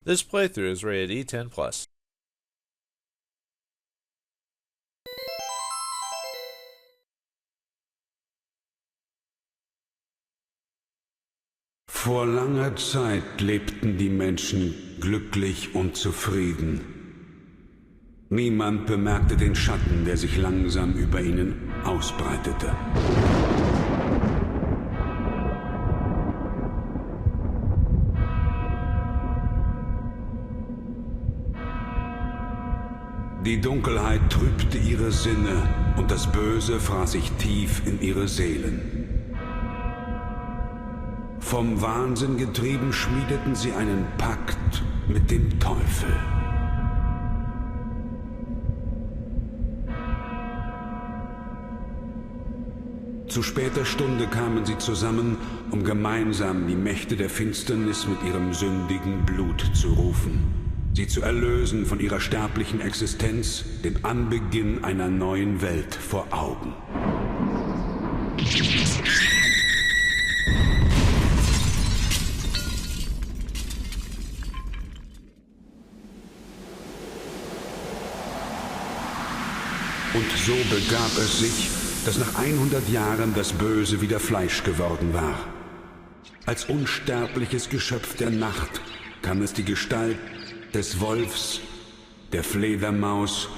This playthrough is rated E10+. Vor langer Zeit lebten die Menschen glücklich und zufrieden. Niemand bemerkte den Schatten, der sich langsam über ihnen ausbreitete. Die Dunkelheit trübte ihre Sinne und das Böse fraß sich tief in ihre Seelen. Vom Wahnsinn getrieben schmiedeten sie einen Pakt mit dem Teufel. Zu später Stunde kamen sie zusammen, um gemeinsam die Mächte der Finsternis mit ihrem sündigen Blut zu rufen. Sie zu erlösen von ihrer sterblichen Existenz, den Anbeginn einer neuen Welt vor Augen. Und so begab es sich, dass nach 100 Jahren das Böse wieder Fleisch geworden war. Als unsterbliches Geschöpf der Nacht kann es die Gestalt des Wolfs, der Fledermaus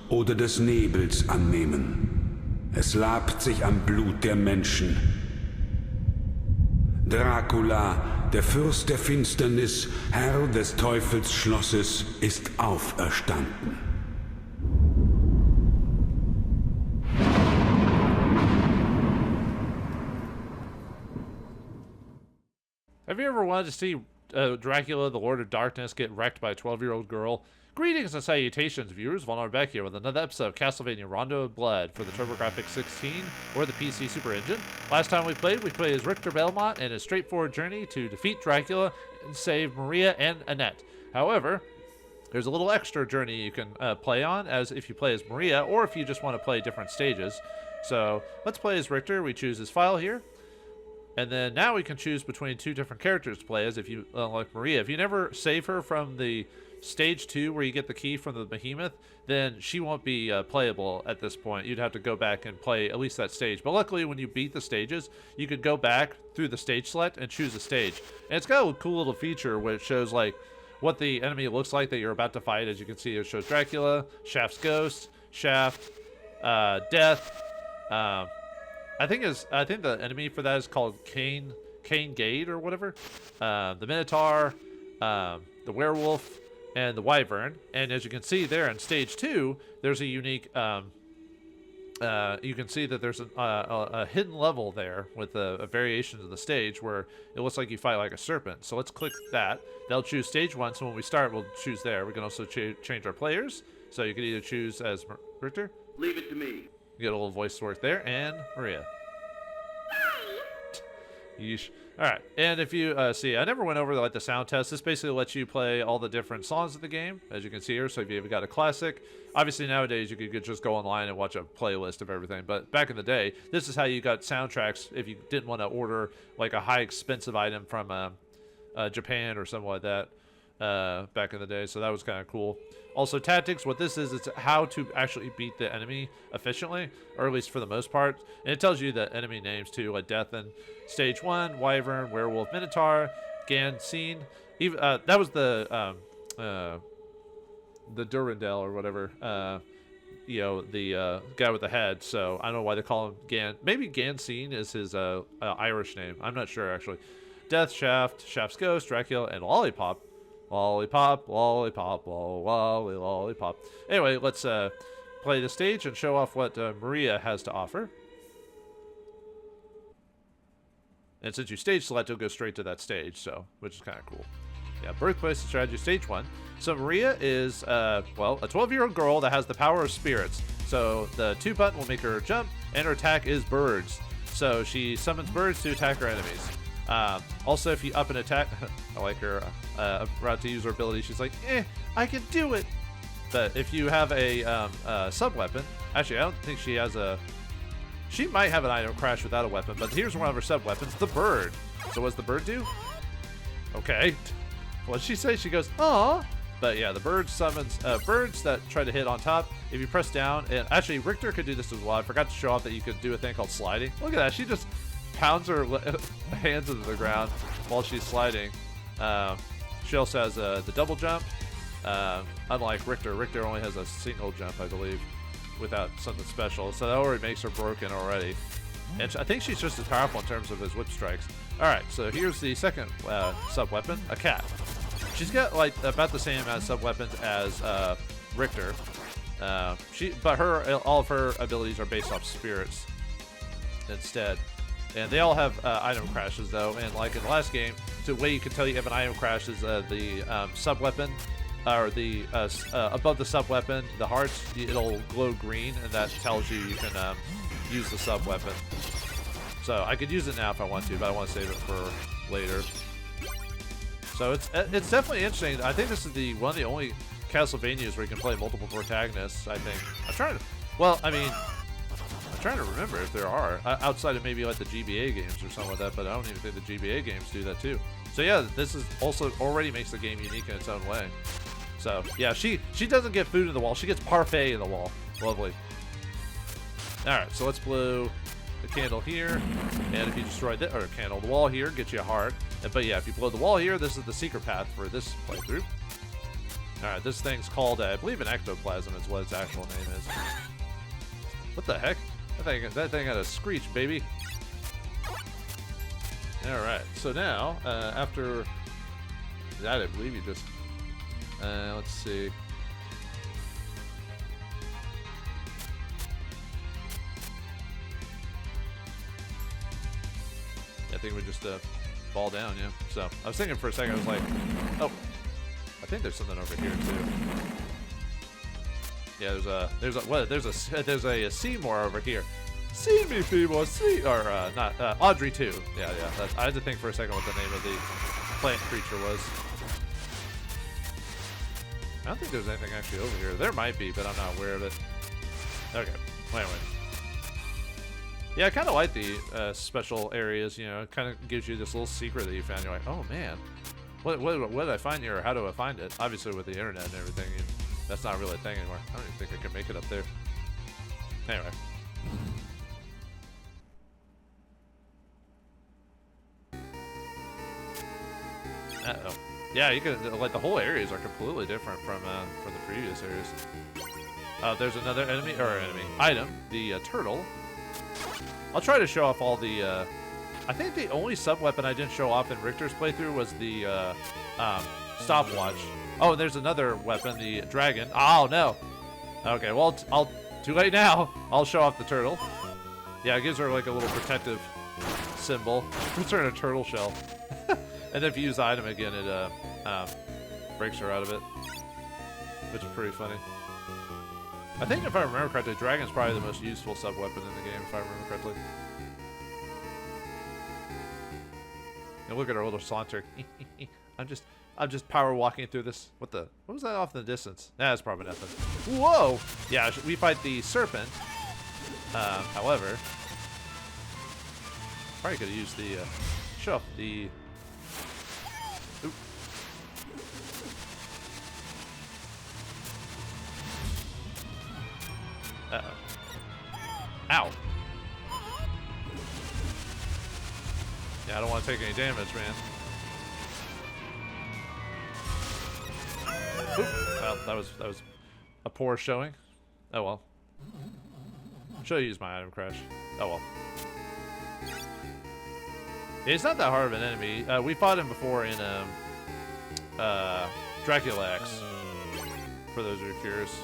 oder des Nebels annehmen. Es labt sich am Blut der Menschen. Dracula, der Fürst der Finsternis, Herr des Teufelsschlosses, ist auferstanden. Have you ever wanted to see Dracula, the Lord of Darkness, get wrecked by a 12-year-old girl? Greetings and salutations, viewers. Vauldemare back here with another episode of Castlevania Rondo of Blood for the TurboGrafx 16 or the PC Super Engine. Last time we played as Richter Belmont and his straightforward journey to defeat Dracula and save Maria and Annette. However, there's a little extra journey you can play on, as if you play as Maria or if you just want to play different stages. So let's play as Richter. We choose his file here. And then now we can choose between two different characters to play as if you like Maria. If you never save her from the stage 2 where you get the key from the behemoth, then she won't be playable at this point. You'd have to go back and play at least that stage. But luckily when you beat the stages, you could go back through the stage select and choose a stage. And it's got a cool little feature where it shows like what the enemy looks like that you're about to fight. As you can see, it shows Dracula, Shaft's ghost, Shaft, Death, I think the enemy for that is called Cain Gate or whatever. The Minotaur, the Werewolf, and the Wyvern. And as you can see there in stage 2, there's a unique. You can see that there's a hidden level there with a variation of the stage where it looks like you fight like a serpent. So let's click that. That'll choose stage 1. So when we start, we'll choose there. We can also change our players. So you can either choose as Richter. Leave it to me. You get a little voice work there, and Maria. Yeesh. Alright, and if you see, I never went over like the sound test. This basically lets you play all the different songs of the game, as you can see here. So if you've got a classic, obviously nowadays you could just go online and watch a playlist of everything. But back in the day, this is how you got soundtracks if you didn't want to order like a high expensive item from Japan or something like that back in the day. So that was kind of cool. Also, tactics, what this is, it's how to actually beat the enemy efficiently, or at least for the most part. And it tells you the enemy names too, like Death in stage 1, Wyvern, Werewolf, Minotaur, Ganseen. Even that was the Durandal or whatever. You know, the guy with the head. So I don't know why they call him Maybe Ganseen is his Irish name. I'm not sure actually. Death, Shaft, Shaft's ghost, Dracula, and Lollipop. Lollipop, lollipop, lollipop. Anyway, let's play the stage and show off what Maria has to offer. And since you stage select, it'll go straight to that stage, so which is kind of cool. Yeah, birthplace and strategy, stage 1. So Maria is, well, a 12-year-old girl that has the power of spirits. So the 2 button will make her jump, and her attack is birds. So she summons birds to attack her enemies. Also, if you up an attack, I like her about to use her ability. She's like, I can do it. But if you have a sub-weapon, actually, I don't think she has a. She might have an item crash without a weapon, but here's one of her sub-weapons, the bird. So what does the bird do? Okay. What'd she say? She goes, "Aw." But yeah, the bird summons birds that try to hit on top. If you press down, and actually Richter could do this as well. I forgot to show off that you could do a thing called sliding. Look at that. She just pounds her hands into the ground while she's sliding. She also has the double jump. Unlike Richter, Richter only has a single jump, I believe, without something special. So that already makes her broken already. And I think she's just as powerful in terms of his whip strikes. All right, so here's the second sub-weapon, a cat. She's got like about the same amount of sub-weapons as Richter. But all of her abilities are based off spirits instead. And they all have item crashes though. And like in the last game, the way you can tell you have an item crash is the sub-weapon, or the above the sub-weapon, the hearts, it'll glow green, and that tells you can use the sub-weapon. So I could use it now if I want to, but I want to save it for later. So it's definitely interesting. I think this is one of the only Castlevanias where you can play multiple protagonists, I think. I'm trying to remember if there are, outside of maybe like the GBA games or something like that, but I don't even think the GBA games do that too. So yeah, this is also already makes the game unique in its own way. So yeah, she doesn't get food in the wall, she gets parfait in the wall. Lovely. Alright, so let's blow the candle here, and if you destroy the candle, the wall here, get you a heart. But yeah, if you blow the wall here, this is the secret path for this playthrough. Alright, this thing's called, I believe an ectoplasm is what its actual name is. What the heck? That thing had a screech, baby. Alright, so now, after that, I believe you just... let's see. I think we just fall down, yeah. So I was thinking for a second, I was like, oh, I think there's something over here too. Yeah, there's a Seymour over here. See me, Seymour, see, or not Audrey too. Yeah. I had to think for a second what the name of the plant creature was. I don't think there's anything actually over here. There might be, but I'm not aware of it. Okay. Well, anyway. Yeah, I kind of like the special areas, you know. It kind of gives you this little secret that you found. You're like, oh man, what did I find here, or how do I find it? Obviously with the internet and everything, that's not really a thing anymore. I don't even think I can make it up there. Anyway. Uh-oh. Yeah, you can, like, the whole areas are completely different from the previous areas. There's another item, the turtle. I'll try to show off all the, I think the only sub-weapon I didn't show off in Richter's playthrough was the, stopwatch. Oh, and there's another weapon, the dragon. Oh, no. Okay, well, too late now. I'll show off the turtle. Yeah, it gives her, like, a little protective symbol. Puts her in a turtle shell. And if you use the item again, it, breaks her out of it. Which is pretty funny. I think if I remember correctly, dragon's probably the most useful sub-weapon in the game, if I remember correctly. And look at our little saunter. I'm just power walking through this. What was that off in the distance? Nah, that's probably nothing. Whoa! Yeah, we fight the serpent. However, probably could have used the show off the. Oop. Uh-oh. Ow. Yeah, I don't want to take any damage, man. Oop. Well, that was a poor showing. Oh well. Should have used my item crash. Oh well. Yeah, he's not that hard of an enemy. We fought him before in Dracula X. For those who are curious.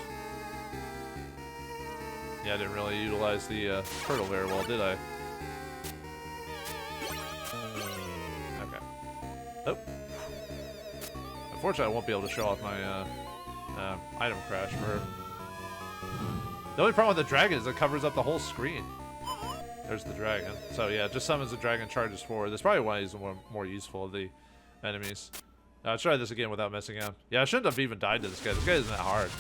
Yeah, I didn't really utilize the turtle very well, did I? Okay. Oh. Unfortunately, I won't be able to show off my item crash for her. The only problem with the dragon is it covers up the whole screen. There's the dragon. So yeah, just summons the dragon, charges forward. That's probably why he's more useful of the enemies. I'll try this again without messing up. Yeah, I shouldn't have even died to this guy. This guy isn't that hard.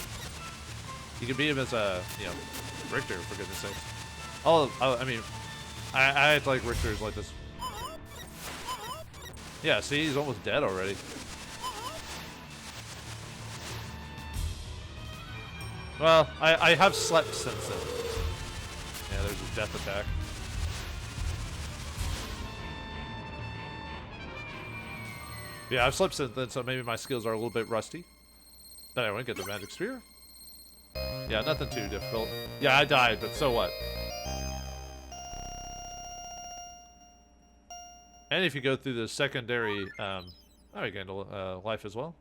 You can beat him as a, Richter, for goodness sakes. I mean, I act like Richter's like this. Yeah, see, he's almost dead already. Well, I have slept since then. Yeah, there's a death attack. Yeah, I've slept since then, so maybe my skills are a little bit rusty. But anyway, get the magic sphere. Yeah, nothing too difficult. Yeah, I died, but so what? And if you go through the secondary, oh, you gain life as well.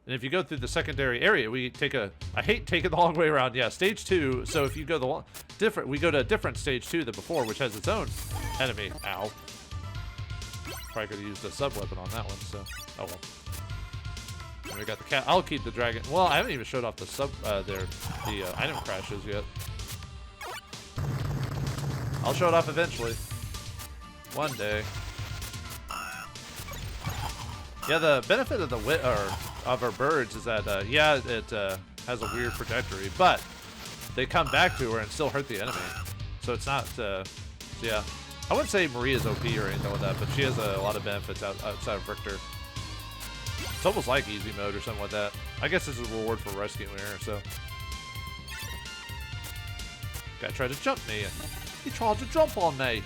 And if you go through the secondary area, we take a... I hate taking the long way around. Yeah, stage 2. So if you go we go to a different stage 2 than before, which has its own enemy. Ow. Probably could have used a sub-weapon on that one, so... Oh, well. And we got the cat. I'll keep the dragon. Well, I haven't even showed off the item crashes yet. I'll show it off eventually. One day. Yeah, the benefit of the of our birds is that, yeah, it has a weird trajectory, but they come back to her and still hurt the enemy. So it's not, yeah. I wouldn't say Maria's OP or anything like that, but she has a lot of benefits outside of Richter. It's almost like easy mode or something like that. I guess it's a reward for rescuing her, so. Guy tried to jump me. He tried to jump on me.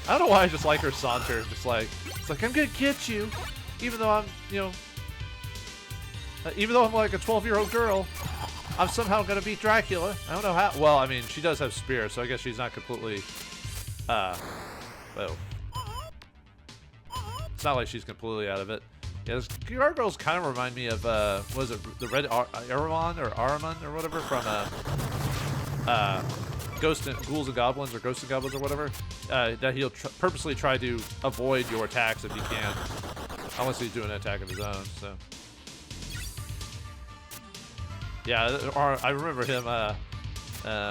I don't know why I just like her saunter. Just like, it's like, I'm gonna get you. Even though I'm, you know, even though I'm like a 12-year-old girl, I'm somehow gonna beat Dracula. I don't know how. Well, I mean, she does have spear, so I guess she's not completely, well. It's not like she's completely out of it. Yeah, those gargoyles kind of remind me of, what is it, the Red Aramon or Aramon or whatever from, Ghouls and Goblins or Ghosts and Goblins or whatever. That he'll purposely try to avoid your attacks if he can. Unless he's doing an attack of his own, so. Yeah, I remember him,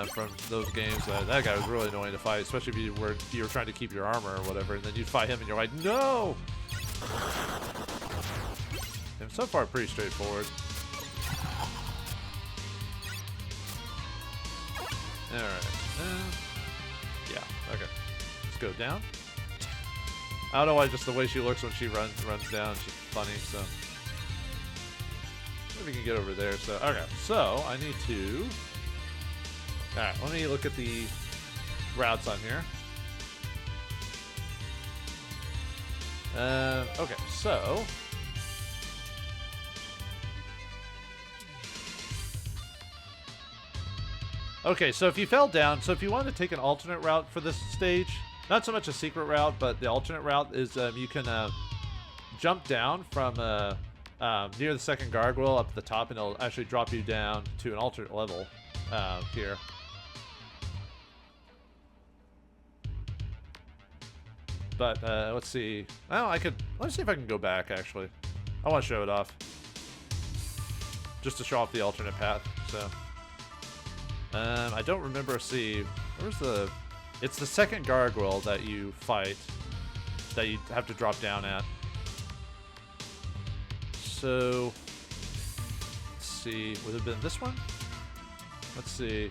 from those games. That guy was really annoying to fight, especially if you were trying to keep your armor or whatever, and then you'd fight him and you're like, no! And so far, pretty straightforward. Alright. Yeah, okay. Let's go down. I don't know why, just the way she looks when she runs down, she's funny, so. Maybe we can get over there, so. Okay, so I need to. Alright, let me look at the routes on here. Okay, so. Okay, so if you fell down, so if you wanted to take an alternate route for this stage, not so much a secret route, but the alternate route is you can jump down from near the second gargoyle up at the top, and it'll actually drop you down to an alternate level here. But let's see. Oh, let's see if I can go back, actually. I want to show it off. Just to show off the alternate path, so. I don't remember, see, it's the second gargoyle that you fight, that you have to drop down at. So, let's see, would it have been this one? Let's see,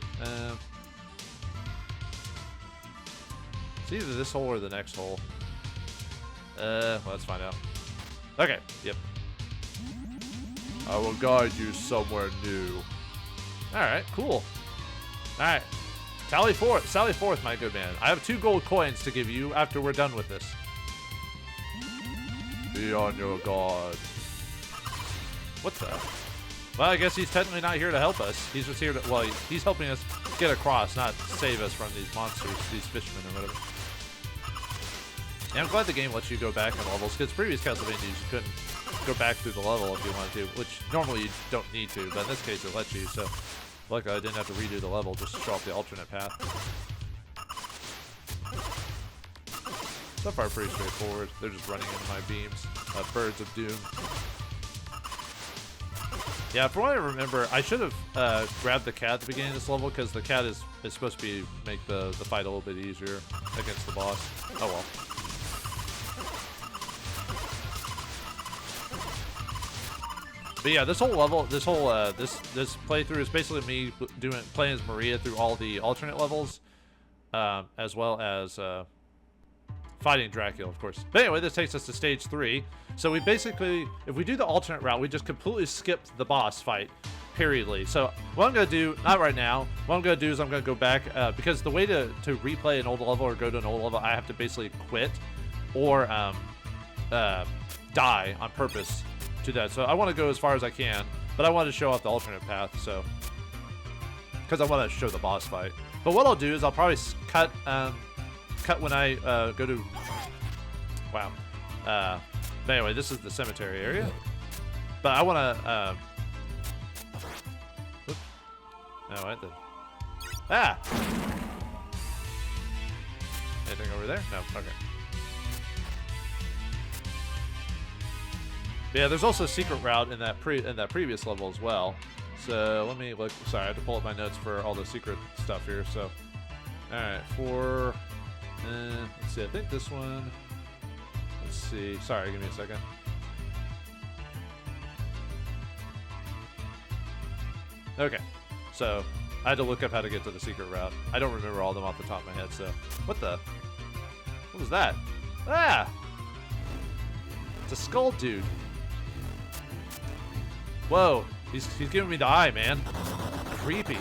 it's either this hole or the next hole. Well, let's find out. Okay, yep. I will guide you somewhere new. Alright, cool. Alright. Sally forth, my good man. I have 2 gold coins to give you after we're done with this. Be on your guard. What the? Well, I guess he's technically not here to help us. He's just here to, well, he's helping us get across, not save us from these monsters, these fishermen or whatever. Yeah, I'm glad the game lets you go back in levels, because previous Castlevania you couldn't go back through the level if you wanted to, which normally you don't need to, but in this case it lets you, so. Luckily, I didn't have to redo the level just to show off the alternate path. So far, pretty straightforward. They're just running into my beams. Birds of Doom. Yeah, from what I remember, I should have grabbed the cat at the beginning of this level, because the cat is supposed to make the fight a little bit easier against the boss. Oh well. But yeah, this whole level, this playthrough is basically me playing as Maria through all the alternate levels, as well as fighting Dracula, of course. But anyway, this takes us to stage 3. So we basically, if we do the alternate route, we just completely skipped the boss fight, periodly. So what I'm going to do, not right now, what I'm going to do is I'm going to go back, because the way to replay an old level or go to an old level, I have to basically quit or die on purpose to that. So I want to go as far as I can, but I want to show off the alternate path, so, because I want to show the boss fight. But what I'll do is I'll probably cut when I go to, wow. But anyway, this is the cemetery area. But I want to, oops. No, what the, ah! Anything over there? No, okay. Yeah, there's also a secret route in that previous level as well. So let me look. Sorry, I have to pull up my notes for all the secret stuff here. So, all right, for let's see. I think this one. Let's see. Sorry, give me a second. Okay, so I had to look up how to get to the secret route. I don't remember all of them off the top of my head. So, what was that? Ah! It's a skull dude. Whoa, he's giving me the eye, man. Creepy.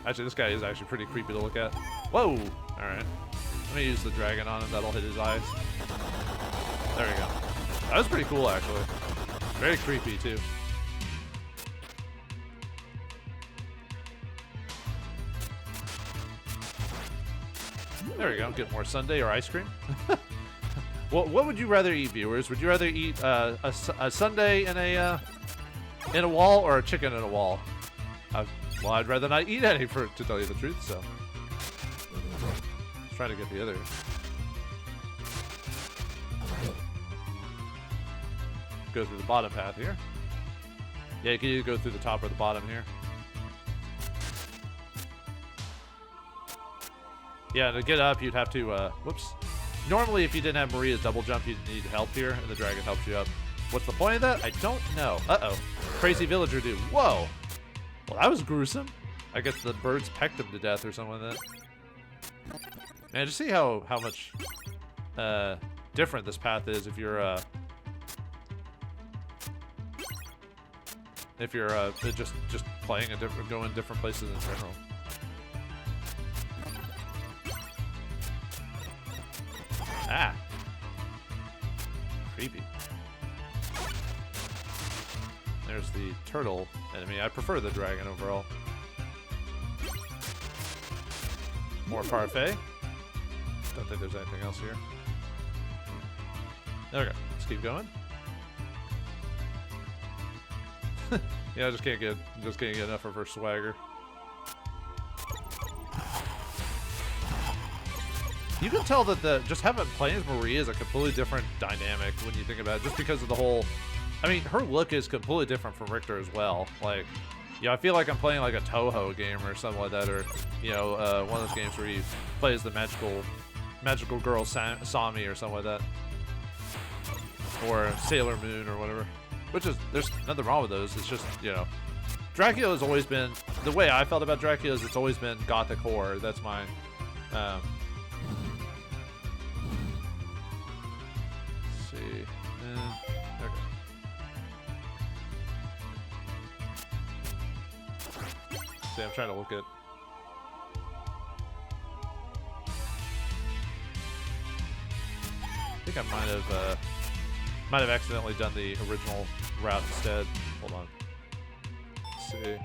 Actually, this guy is actually pretty creepy to look at. Whoa! Alright. Let me use the dragon on him, that'll hit his eyes. There we go. That was pretty cool, actually. Very creepy, too. There we go, get more sundae or ice cream. What would you rather eat, viewers? Would you rather eat a sundae in a wall or a chicken in a wall? Well, I'd rather not eat any, to tell you the truth, so. Let's try to get the other. Go through the bottom path here. Yeah, you can either go through the top or the bottom here. Yeah, to get up, you'd have to, whoops. Normally, if you didn't have Maria's double jump, you'd need help here, and the dragon helps you up. What's the point of that? I don't know. Uh-oh. Crazy villager dude. Whoa. Well, that was gruesome. I guess the birds pecked him to death or something like that. Man, just see how much different this path is if you're just playing going different places in general. Ah. Creepy. There's the turtle enemy. I prefer the dragon overall. More parfait. Don't think there's anything else here. Okay, let's keep going. Yeah, I just can't get enough of her swagger. You can tell that just having playing as Maria is a completely different dynamic when you think about it, just because of the whole. I mean, her look is completely different from Richter as well. Like, I feel like I'm playing like a Toho game or something like that, or one of those games where you play as the magical girl Sami or something like that, or Sailor Moon or whatever. Which is, there's nothing wrong with those. It's just, Dracula has always been, the way I felt about Dracula is it's always been Gothic horror. That's my, let's see. Okay. See, I'm trying to look at. I think I might have accidentally done the original route instead. Hold on. Let's see.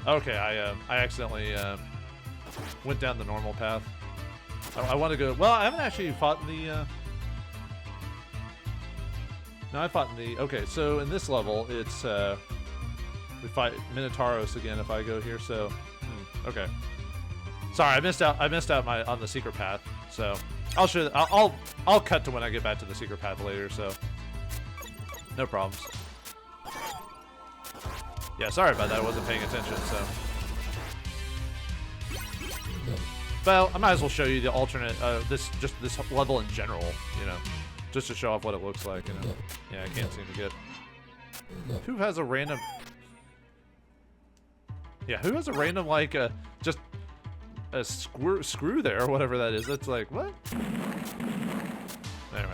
Okay, I accidentally went down the normal path. I want to go. Well, I haven't actually fought in the. No, I fought in the. Okay, so in this level, it's we fight Minotauros again if I go here. So, okay. Sorry, I missed out on the secret path. So I'll show. I'll cut to when I get back to the secret path later. So no problems. Yeah, sorry about that. I wasn't paying attention. So. Well, I might as well show you the alternate, this level in general, just to show off what it looks like, Yeah, I can't seem to get. Who has a random? Yeah, who has a random, like, just a screw there, or whatever that is? It's like, what? Anyway.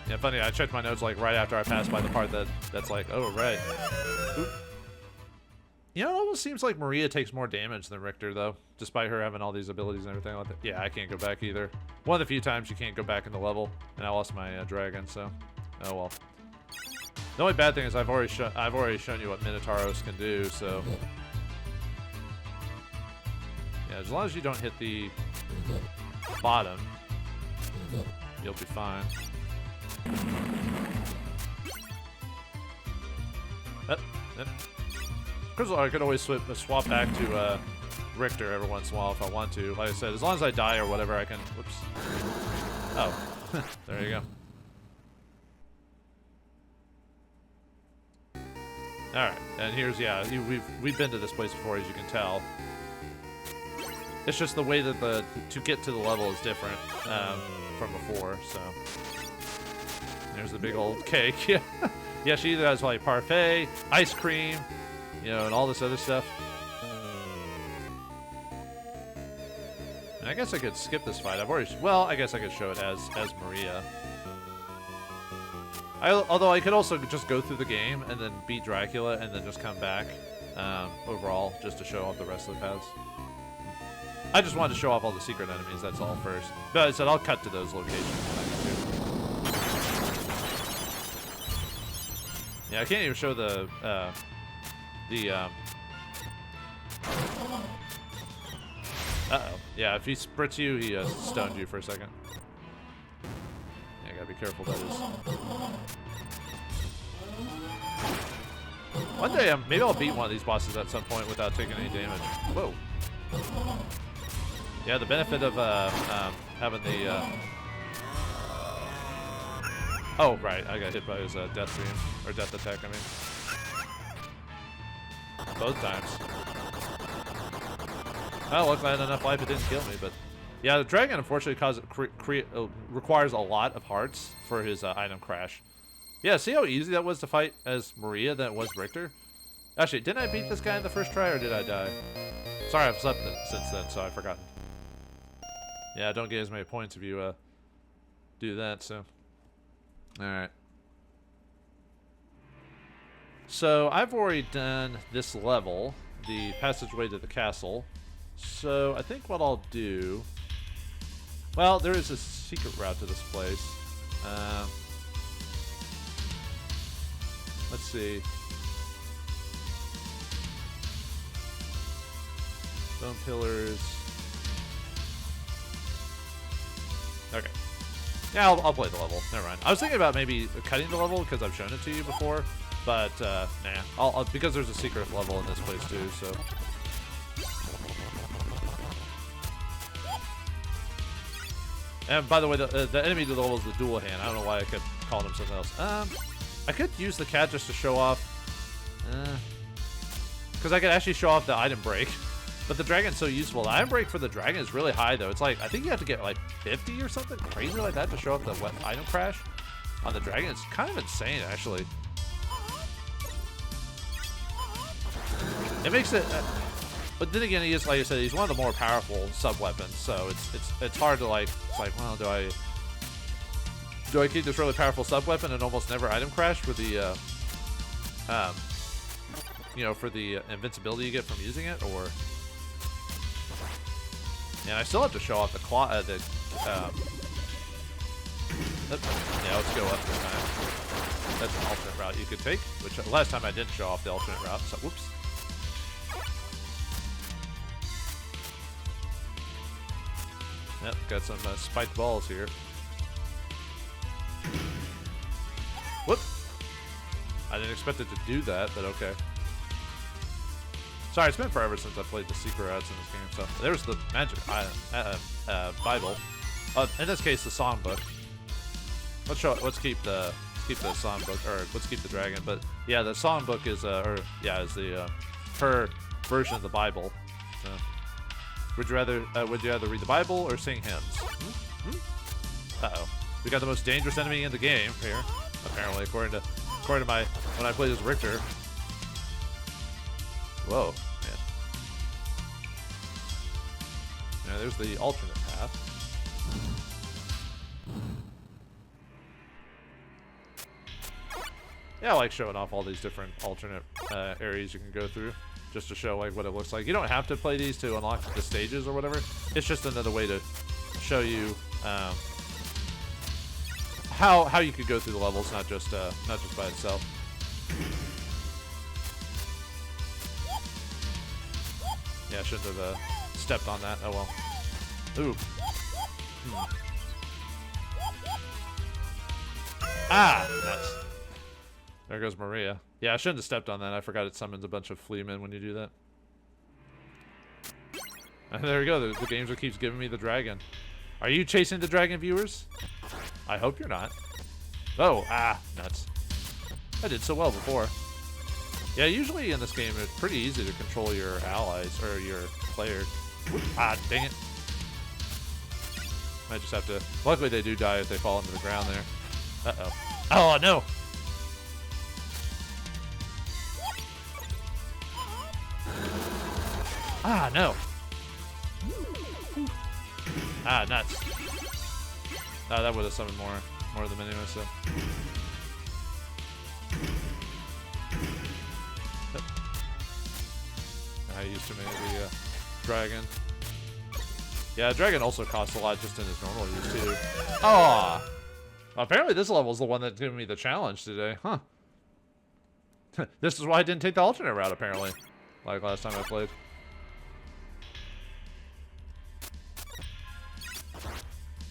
Yeah, funny, I checked my notes, like, right after I passed by the part that's like, oh, right. Oop. You know, it almost seems like Maria takes more damage than Richter, though, despite her having all these abilities and everything like that. Yeah, I can't go back either. One of the few times you can't go back in the level, and I lost my dragon, so oh well. The only bad thing is I've already shown you what Minotauros can do, so yeah, as long as you don't hit the bottom, you'll be fine. Because I could always swap back to Richter every once in a while if I want to. Like I said, as long as I die or whatever, I can. Whoops. Oh, there you go. All right, and here's we've been to this place before, as you can tell. It's just the way that to get to the level is different from before. So there's the big old cake. Yeah, yeah. She either has like parfait, ice cream, you know, and all this other stuff. And I guess I could skip this fight. I guess I could show it as Maria. Although I could also just go through the game and then beat Dracula and then just come back overall just to show off the rest of the paths. I just wanted to show off all the secret enemies, that's all first. But I said I'll cut to those locations when I need to. Yeah, I can't even show the uh-oh. Yeah, if he spritz you, he stoned you for a second. Yeah, gotta be careful, that is. One day, maybe I'll beat one of these bosses at some point without taking any damage. Whoa. Yeah, the benefit of having the... Oh, right, I got hit by his death beam. Or death attack, I mean. Both times. Oh, luckily I had enough life, it didn't kill me, but... Yeah, the dragon unfortunately requires a lot of hearts for his item crash. Yeah, see how easy that was to fight as Maria than it was Richter? Actually, didn't I beat this guy in the first try, or did I die? Sorry, I've slept since then, so I've forgotten. Yeah, I don't get as many points if you do that, so... Alright. So, I've already done this level, the passageway to the castle. So, I think what I'll do... Well, there is a secret route to this place. Let's see. Stone pillars. Okay. Yeah, I'll play the level. Never mind. I was thinking about maybe cutting the level because I've shown it to you before, but nah. Because there's a secret level in this place too. So. And by the way, the enemy to the level is the dual hand. I don't know why I kept calling him something else. I could use the cat just to show off. Because I could actually show off the item break. But the dragon's so useful. The item break for the dragon is really high, though. It's like, I think you have to get like 50 or something crazy like that to show off the item crash on the dragon. It's kind of insane, actually. It makes it... but then again, he is, like I said, he's one of the more powerful sub-weapons, so it's hard to, like... It's like, well, do I keep this really powerful sub-weapon and almost never item crash for the, you know, for the invincibility you get from using it, or... Yeah, I still have to show off the claw, yeah, let's go up this time. That's an alternate route you could take, which last time I didn't show off the alternate route, so whoops. Yep, got some spiked balls here. Whoop! I didn't expect it to do that, but okay. Sorry, it's been forever since I played the secret routes in this game. So there's the magic Bible. In this case, the songbook. Let's keep the songbook, or let's keep the dragon. But yeah, the songbook is is the her version of the Bible. So, would you rather read the Bible or sing hymns? Uh-oh. We got the most dangerous enemy in the game here, apparently, according to my when I played as Richter. Whoa, man. Yeah, there's the alternate path. Yeah, I like showing off all these different alternate areas you can go through, just to show like what it looks like. You don't have to play these to unlock the stages or whatever. It's just another way to show you how you could go through the levels, not just by itself. Yeah, I shouldn't have stepped on that. Oh well. Ooh. Ah, nuts. There goes Maria. Yeah, I shouldn't have stepped on that. I forgot it summons a bunch of fleamen when you do that. And there we go. The game just keeps giving me the dragon. Are you chasing the dragon, viewers? I hope you're not. Oh, nuts. I did so well before. Yeah, usually in this game, it's pretty easy to control your allies, or your player. Ah, dang it. I just have to... Luckily, they do die if they fall into the ground there. Uh-oh. Oh, no! Ah, no. Ah, nuts. Oh, that would have summoned more of them anyway, so... I used too many of the dragon. Yeah, dragon also costs a lot just in his normal use too. Oh, apparently this level is the one that's giving me the challenge today, huh? This is why I didn't take the alternate route apparently, like last time I played.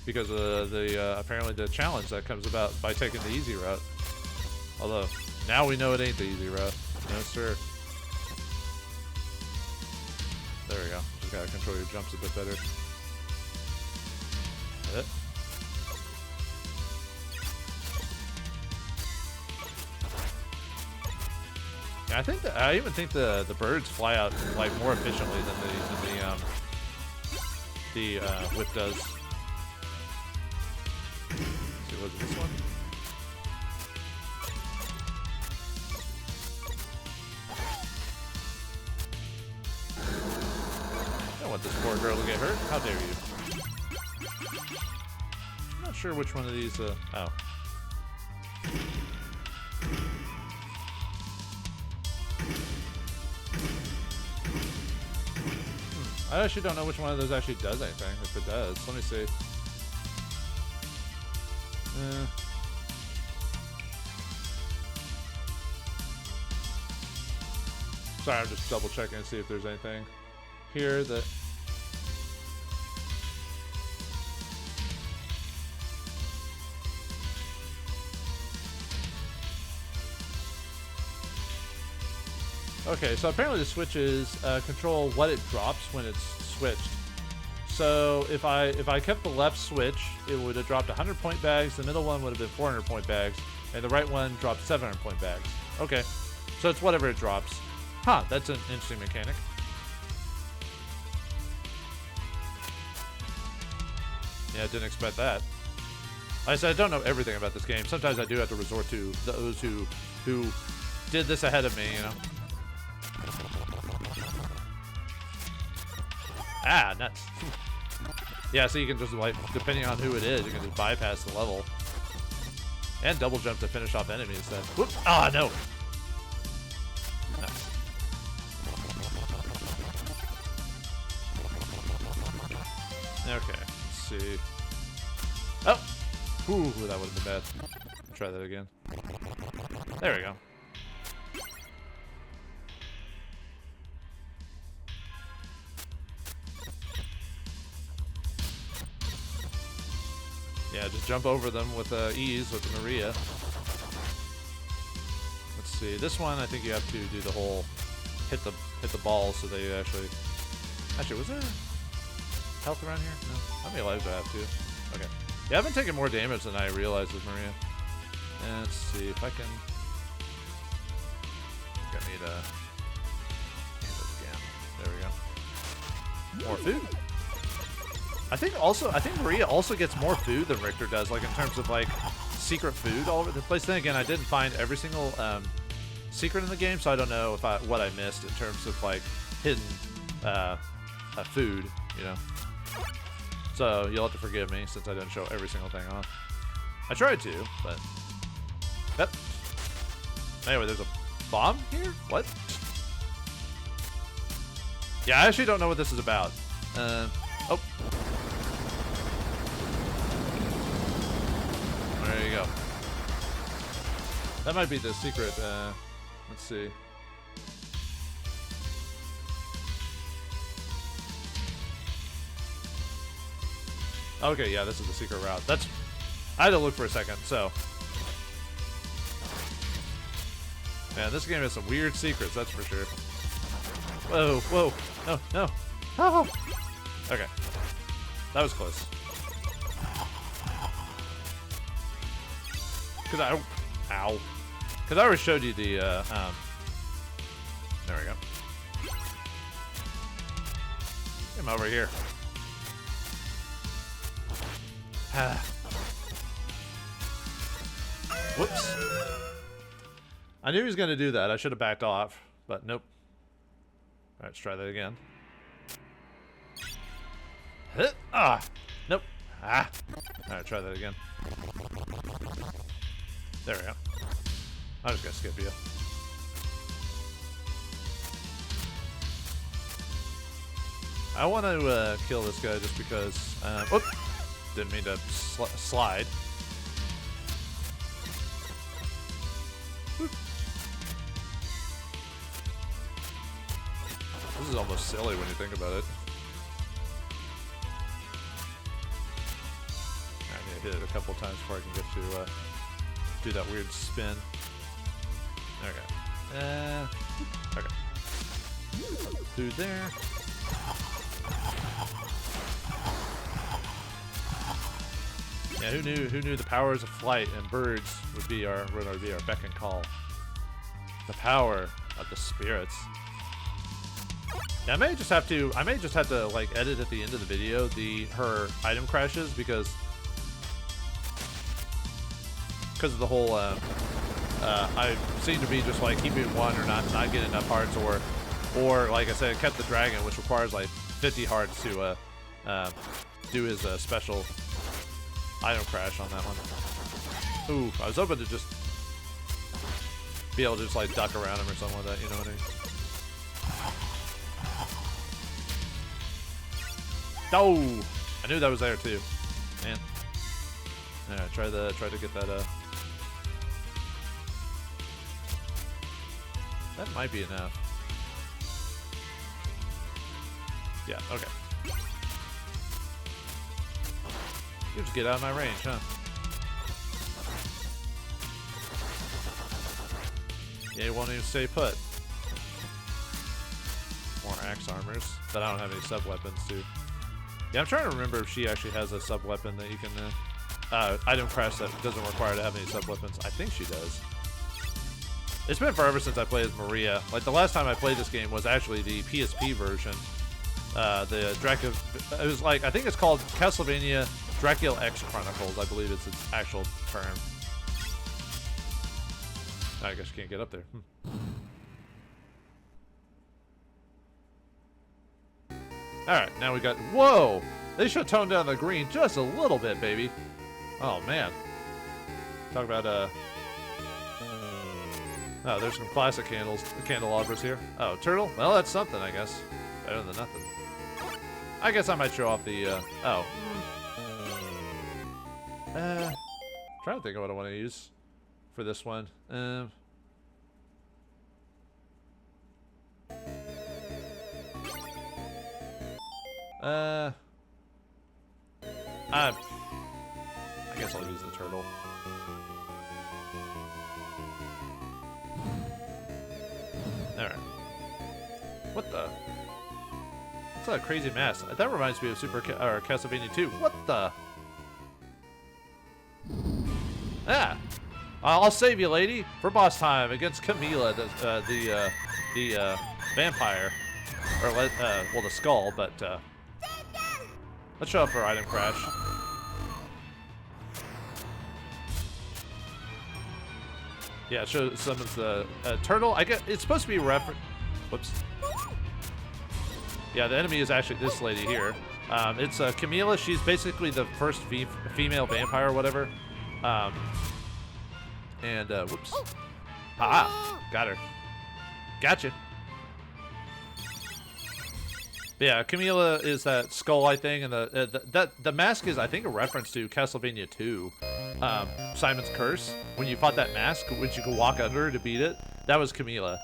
Because of the apparently the challenge that comes about by taking the easy route. Although now we know it ain't the easy route. No sir. There we go. Just gotta control your jumps a bit better. Yeah, I even think the birds fly out like more efficiently than the whip does. Let's see, was it this one? I don't want this poor girl to get hurt. How dare you? I'm not sure which one of these, oh. I actually don't know which one of those actually does anything, if it does. Let me see. Sorry, I'm just double checking to see if there's anything here that... Okay, so apparently the switches control what it drops when it's switched. So if I kept the left switch, it would have dropped 100 point bags, the middle one would have been 400 point bags, and the right one dropped 700 point bags. Okay, so it's whatever it drops. Huh, that's an interesting mechanic. Yeah, I didn't expect that. Like I said, I don't know everything about this game. Sometimes I do have to resort to those who did this ahead of me, you know? Ah, nuts. Yeah, so you can just, like, depending on who it is, you can just bypass the level. And double jump to finish off enemies then. Whoop! Ah, no! Nuts. Okay, let's see. Oh! Ooh, that would have been bad. Try that again. There we go. Yeah, just jump over them with ease with the Maria. Let's see. This one, I think you have to do the whole hit the ball so they actually. Actually, was there health around here? No. How many lives do I have to? Okay. Yeah, I've been taking more damage than I realized with Maria. And let's see if I can. I think I need again. There we go. More food. I think Maria also gets more food than Richter does, like in terms of like secret food all over the place. Then again, I didn't find every single secret in the game, so I don't know if what I missed in terms of like hidden food, you know. So you'll have to forgive me since I didn't show every single thing off. I tried to, but yep. Anyway, there's a bomb here? What? Yeah, I actually don't know what this is about. Oh. There you go. That might be the secret. Let's see. Okay, yeah, this is the secret route. That's... I had to look for a second, so... Man, this game has some weird secrets, that's for sure. Whoa, whoa. No, no. Oh. Okay. That was close. Because I... Ow. Because I already showed you the, there we go. Come over here. Whoops. I knew he was going to do that. I should have backed off, but nope. All right, let's try that again. Ah, nope. Ah. All right, try that again. There we go. I'm just going to skip you. I want to kill this guy just because... Whoop! Didn't mean to slide. This is almost silly when you think about it. I need to hit it a couple times before I can get to do that weird spin. Okay. Okay. Through there. Yeah, who knew the powers of flight and birds would be our beck and call. The power of the spirits. Yeah, I may just have to like edit at the end of the video her item crashes because of the whole I seem to be just like keeping one or not getting enough hearts or like I said, kept the dragon, which requires like 50 hearts to do his special item crash on that one. Ooh, I was hoping to just be able to just like duck around him or something like that, you know what I mean? Oh, I knew that was there too, man. Yeah, try to get that. That might be enough. Yeah. Okay. You just get out of my range, huh? Yeah, you won't even stay put. More axe armors, but I don't have any sub weapons too. Yeah, I'm trying to remember if she actually has a sub weapon that you can item crash that doesn't require to have any sub weapons. I think she does. It's been forever since I played as Maria. Like the last time I played this game was actually the PSP version. The Dracula. It was like I think it's called Castlevania Dracula X Chronicles. I believe it's its actual term. I guess you can't get up there. Alright, now we got... Whoa! They should tone down the green just a little bit, baby. Oh, man. Talk about, Oh, there's some classic candelabras here. Oh, turtle? Well, that's something, I guess. Better than nothing. I guess I might show off the, Oh. Trying to think of what I want to use for this one. I guess I'll use the turtle. Alright. What the? What's that crazy mask? That reminds me of Castlevania 2. What the? Ah! I'll save you, lady, for boss time against Camila, the vampire. Or, well, the skull, but, let's show up for item crash. Yeah, it shows some of the turtle. I guess it's supposed to be reference. Whoops. Yeah, the enemy is actually this lady here. It's Camila. She's basically the first female vampire or whatever. Whoops. Ah, got her. Gotcha. But yeah, Camila is that skull-eye thing, and the mask is, I think, a reference to Castlevania 2, Simon's Curse. When you fought that mask, which you could walk under to beat it, that was Camila.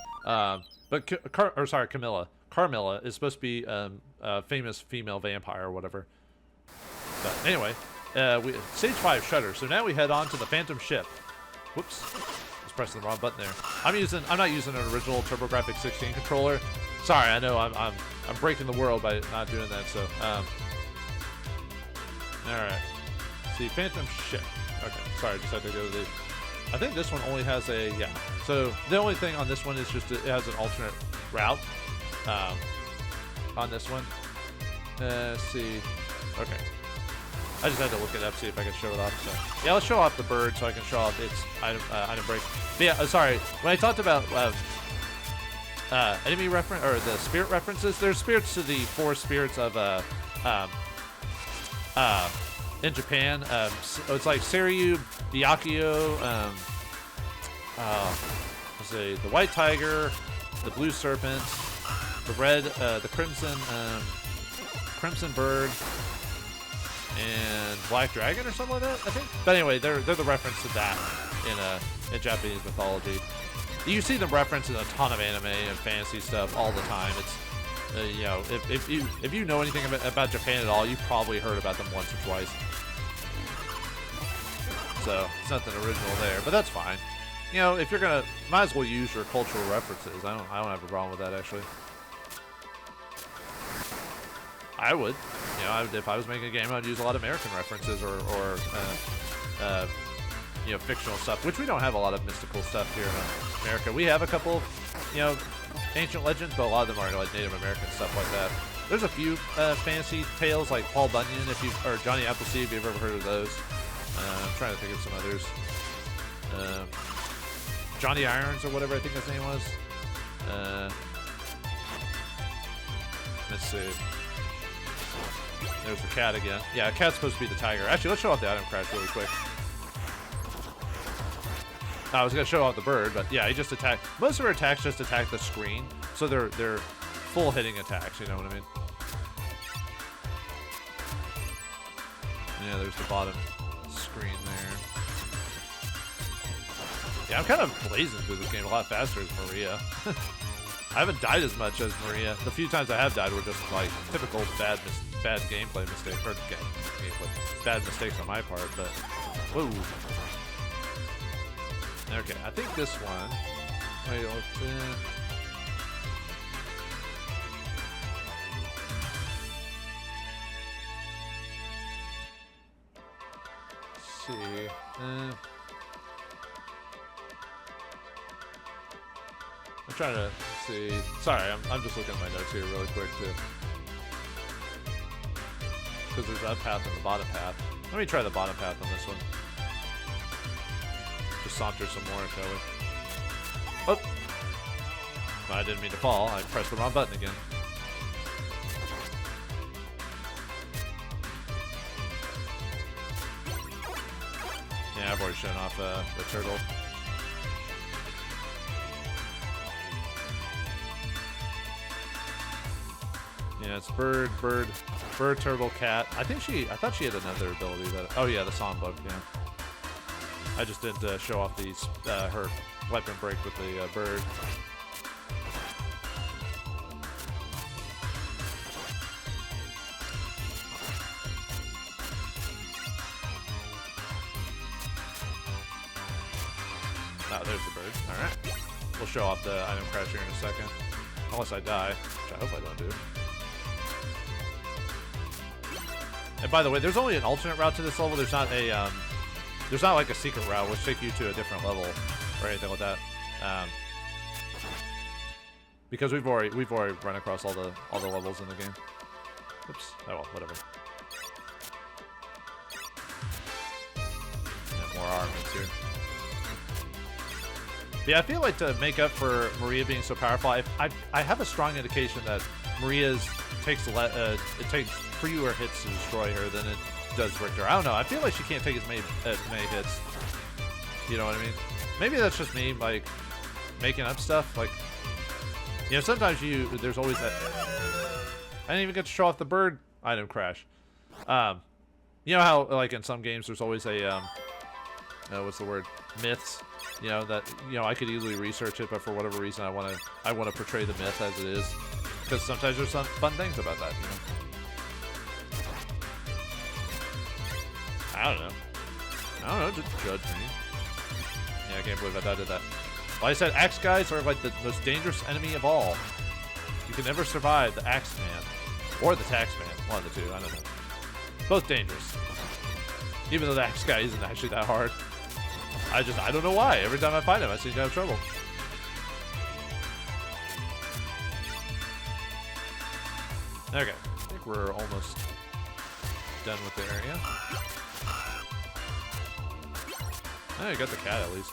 Camilla. Carmilla is supposed to be a famous female vampire or whatever. But anyway, stage 5 Shutter. So now we head on to the Phantom Ship. Whoops. Just pressing the wrong button there. I'm not using an original TurboGrafx 16 controller. Sorry, I know I'm breaking the world by not doing that. So all right. See, Phantom Ship. Okay, sorry, just had to go to the. I think this one only has a So the only thing on this one is just it has an alternate route. On this one. Let's see. Okay. I just had to look it up, see if I can show it off. So yeah, let's show off the bird so I can show off its item break. But yeah, sorry. When I talked about enemy reference or the spirit references, there's spirits to the 4 spirits of in Japan. It's like Seiryu, Byakuyo, let's see, the white tiger, the blue serpent, the red, the crimson bird, and black dragon or something like that, I think. But anyway, they're the reference to that in Japanese mythology. You see them referenced in a ton of anime and fantasy stuff all the time. It's you know, if you know anything about Japan at all, you've probably heard about them once or twice. So it's nothing original there, but that's fine. You know, if you're gonna, might as well use your cultural references. I don't have a problem with that, actually. I would. You know, if I was making a game, I'd use a lot of American references or you know, fictional stuff, which we don't have a lot of mystical stuff here in America. We have a couple, you know, ancient legends, but a lot of them are like Native American stuff like that. There's a few fantasy tales like Paul Bunyan, or Johnny Appleseed, if you've ever heard of those. I'm trying to think of some others. Johnny Irons or whatever I think his name was. Let's see. There's the cat again. Yeah, a cat's supposed to be the tiger. Actually, let's show off the item crash really quick. I was gonna show off the bird, but yeah, he just attacked. Most of her attacks just attack the screen, so they're full hitting attacks. You know what I mean? Yeah, there's the bottom screen there. Yeah, I'm kind of blazing through this game a lot faster as Maria. I haven't died as much as Maria. The few times I have died were just like typical bad gameplay mistakes, or bad mistakes on my part. But whoa. Okay, I think this one. Wait, let's see. I'm trying to see. Sorry, I'm just looking at my notes here really quick too. Because there's that path and the bottom path. Let me try the bottom path on this one. Just saunter some more, shall we? Oh! I didn't mean to fall. I pressed the wrong button again. Yeah, I've already shown off the turtle. Yeah, it's bird, turtle, cat. I thought she had another ability that. Oh yeah, the songbook. Yeah. I just didn't show off these her weapon break with the bird. Oh, there's the bird. All right. We'll show off the item crash here in a second, unless I die, which I hope I don't do. And by the way, there's only an alternate route to this level. There's not like a secret route which take you to a different level or anything like that. Because we've already run across all the levels in the game. Oops. Oh well, whatever. And more armaments here. Yeah, I feel like to make up for Maria being so powerful, I have a strong indication that Maria's takes it takes fewer hits to destroy her than it does Richter. I don't know. I feel like she can't take as many hits. You know what I mean? Maybe that's just me, like, making up stuff. Like, you know, sometimes there's always that. I didn't even get to show off the bird item crash. You know how, like, in some games there's always a, what's the word? Myths. You know, that, you know, I could easily research it, but for whatever reason I want to portray the myth as it is. Because sometimes there's some fun things about that, you know? I don't know, just judge me. Yeah, I can't believe I did that. Well, I said axe guys are like the most dangerous enemy of all. You can never survive the axe man. Or the tax man. One of the two, I don't know. Both dangerous. Even though the axe guy isn't actually that hard. I don't know why. Every time I fight him, I seem to have trouble. Okay, I think we're almost done with the area. Oh, you got the cat at least.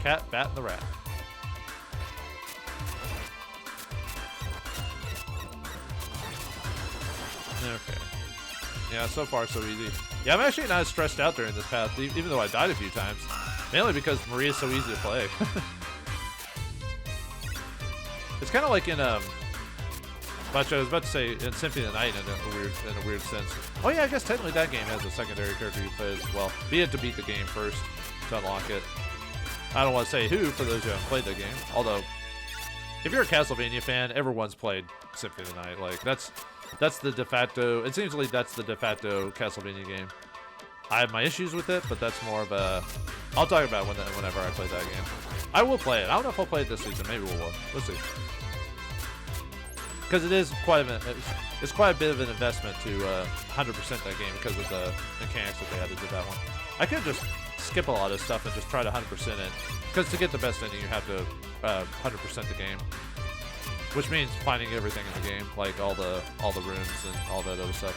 Cat, bat, and the rat. Okay. Yeah, so far so easy. Yeah, I'm actually not as stressed out during this path, even though I died a few times. Mainly because Maria's so easy to play. It's kind of like in but I was about to say in Symphony of the Night in a weird sense. Oh yeah, I guess technically that game has a secondary character you play as well. But you have to beat the game first to unlock it. I don't want to say who for those who haven't played the game. Although, if you're a Castlevania fan, everyone's played Symphony of the Night. Like that's the de facto. It seems like that's the de facto Castlevania game. I have my issues with it, but that's more of a. I'll talk about it whenever I play that game. I will play it. I don't know if I'll play it this season. Maybe we will. Let's see. Because it is it's quite a bit of an investment to 100% that game because of the mechanics that they had to do that one. I could just skip a lot of stuff and just try to 100% it. Because to get the best ending, you have to 100% the game. Which means finding everything in the game, like all the rooms and all that other stuff.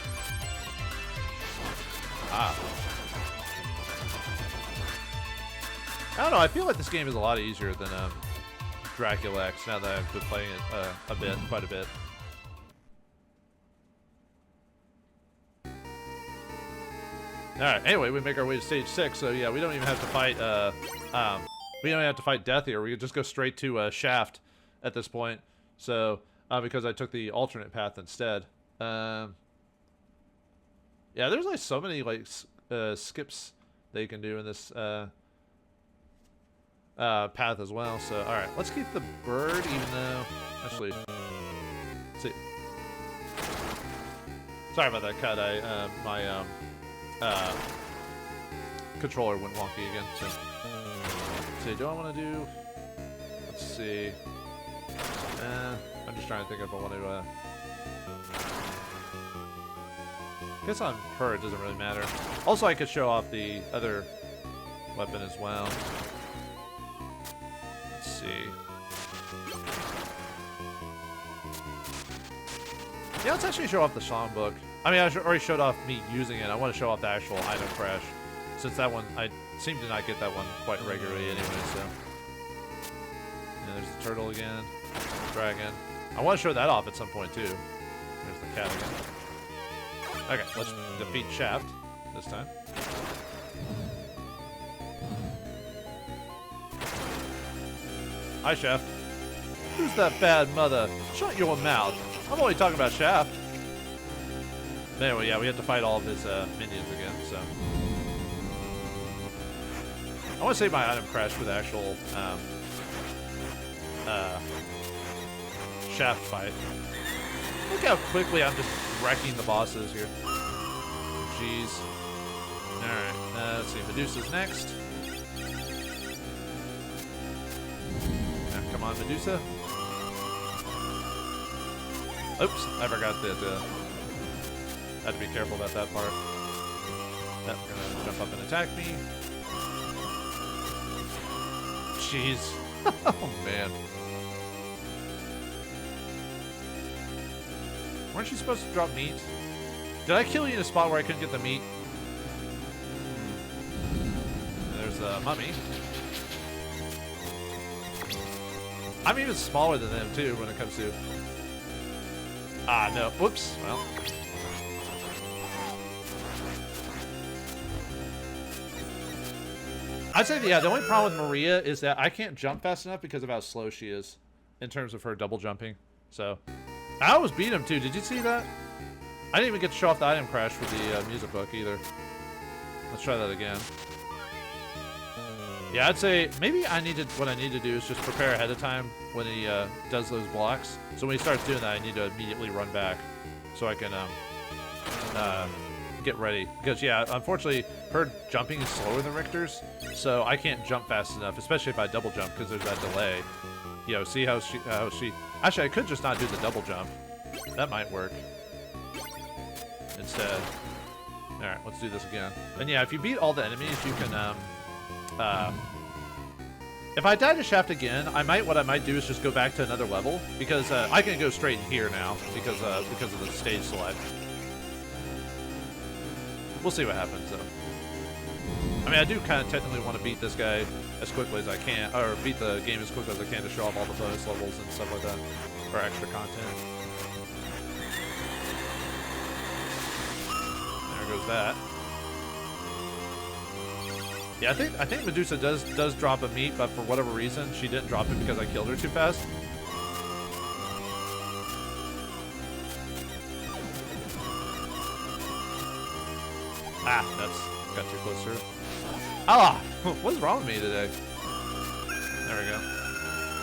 I don't know, I feel like this game is a lot easier than Dracula X now that I've been playing it quite a bit. Alright, anyway, we make our way to stage 6, so yeah, we don't even have to fight we don't even have to fight death here. We can just go straight to Shaft at this point. So because I took the alternate path instead. Yeah, there's like so many like skips that you can do in this path as well. So all right, let's keep the bird, even though actually, let's see. Sorry about that cut. My controller went wonky again. So let's see. Do I want to do? Let's see. I'm just trying to think if I want to. I guess on her it doesn't really matter. Also, I could show off the other weapon as well. Let's see. Yeah, let's actually show off the songbook. I mean, I already showed off me using it. I want to show off the actual item crash, since that one I seem to not get that one quite regularly anyway. So, yeah, there's the turtle again, dragon. I want to show that off at some point too. There's the cat again. Okay, let's defeat Shaft this time. Hi, Shaft. Who's that bad mother? Shut your mouth. I'm only talking about Shaft. Anyway, yeah, we have to fight all of his minions again, so. I want to save my item crash for the actual Shaft fight. Look how quickly I'm just wrecking the bosses here. Jeez. Alright, let's see. Medusa's next. Come on, Medusa. Oops, I forgot that. I had to be careful about that part. Yep, we're gonna jump up and attack me. Jeez. Oh, man. Weren't you supposed to drop meat? Did I kill you in a spot where I couldn't get the meat? There's a mummy. I'm even smaller than them too when it comes to. Ah, no. Whoops. Well. I'd say, yeah, the only problem with Maria is that I can't jump fast enough because of how slow she is in terms of her double jumping. So, I almost beat him too. Did you see that? I didn't even get to show off the item crash with the music book either. Let's try that again. Yeah, I'd say maybe what I need to do is just prepare ahead of time when he does those blocks. So when he starts doing that, I need to immediately run back so I can get ready. Because yeah, unfortunately, her jumping is slower than Richter's, so I can't jump fast enough, especially if I double jump because there's that delay. You know, see how she. Actually, I could just not do the double jump. That might work. Instead. All right, let's do this again. And yeah, if you beat all the enemies, you can if I die to Shaft again, what I might do is just go back to another level because I can go straight in here now because of the stage select. We'll see what happens though. I mean, I do kind of technically want to beat this guy as quickly as I can, or beat the game as quickly as I can to show off all the bonus levels and stuff like that, or extra content. There goes that. Yeah, I think Medusa does drop a meat, but for whatever reason, she didn't drop it because I killed her too fast. Ah, that's got too close to her. Ah, what's wrong with me today? There we go.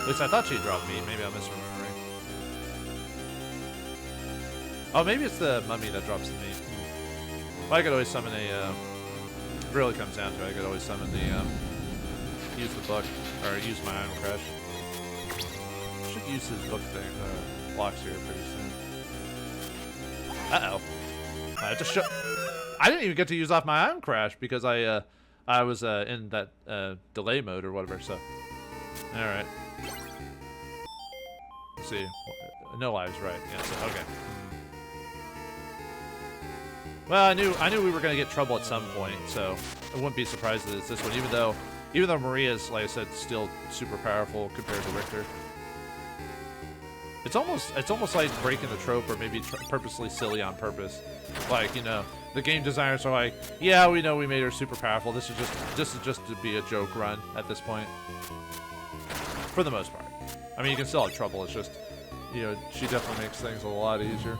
At least I thought she dropped meat. Maybe I'm misremembering. Oh, maybe it's the mummy that drops the meat. Well, I could always summon a. It really comes down to it. I could always summon the use the book or use my item crash. Should use his book thing blocks here pretty soon. Uh-oh. I have to show. I didn't even get to use off my item crash because I was in that delay mode or whatever. So, all right. Let's see. No lives, right? Yeah. So, okay. Well, I knew we were gonna get trouble at some point, so I wouldn't be surprised that it's this one. Even though Maria's, like I said, still super powerful compared to Richter. It's almost like breaking the trope, or maybe purposely silly on purpose. Like, you know, the game designers are like, yeah, we know we made her super powerful. This is just to be a joke run at this point, for the most part. I mean, you can still have trouble. It's just, you know, she definitely makes things a lot easier.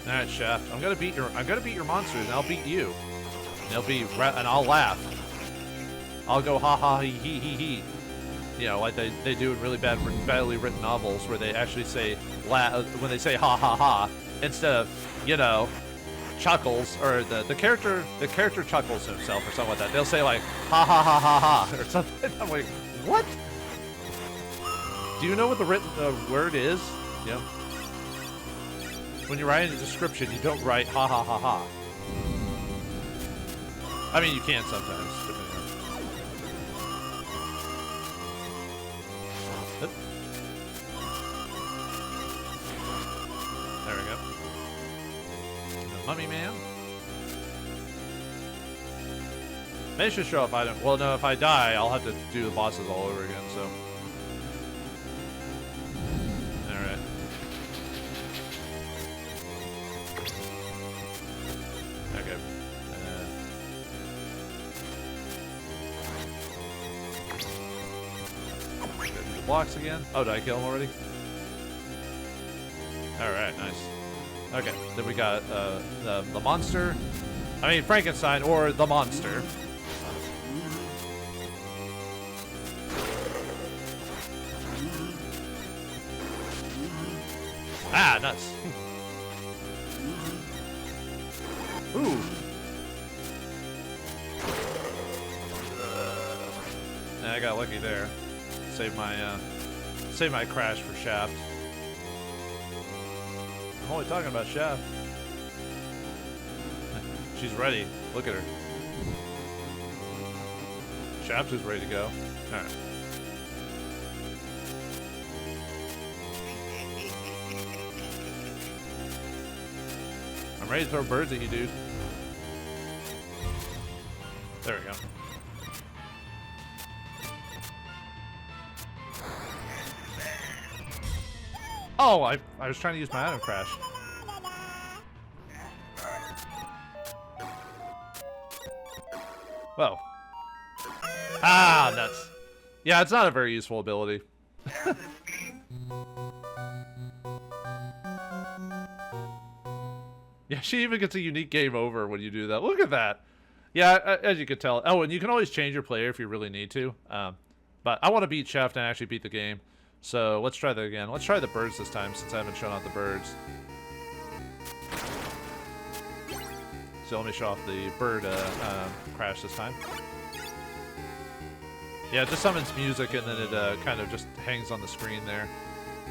All right, Shaft. I'm gonna beat your monsters, and I'll beat you. And I'll laugh. I'll go ha ha he he he he. You know, like they do in really badly written novels where they actually say when they say ha ha ha instead of, you know, chuckles, or the character chuckles to himself or something like that. They'll say like ha ha ha ha ha or something. I'm like, what? Do you know what the written word is? Yeah. When you're writing a description, you don't write ha ha ha ha. I mean, you can sometimes. There we go. The mummy man. Maybe should show up. I don't. Well, no. If I die, I'll have to do the bosses all over again. So. Blocks again. Oh, did I kill him already? Alright, nice. Okay, then we got the monster. I mean, Frankenstein or the monster. Ah, nuts. Ooh. I got lucky there. Save my crash for Shaft. I'm only talking about Shaft. She's ready. Look at her. Shaft is ready to go. Alright. I'm ready to throw birds at you, dude. There we go. Oh, I was trying to use my item crash. Whoa. Ah, nuts. Yeah, it's not a very useful ability. Yeah, she even gets a unique game over when you do that. Look at that. Yeah, as you can tell. Oh, and you can always change your player if you really need to. But I want to beat Chef and actually beat the game. So let's try that again. Let's try the birds this time since I haven't shown off the birds. So let me show off the bird crash this time. Yeah, it just summons music and then it kind of just hangs on the screen there.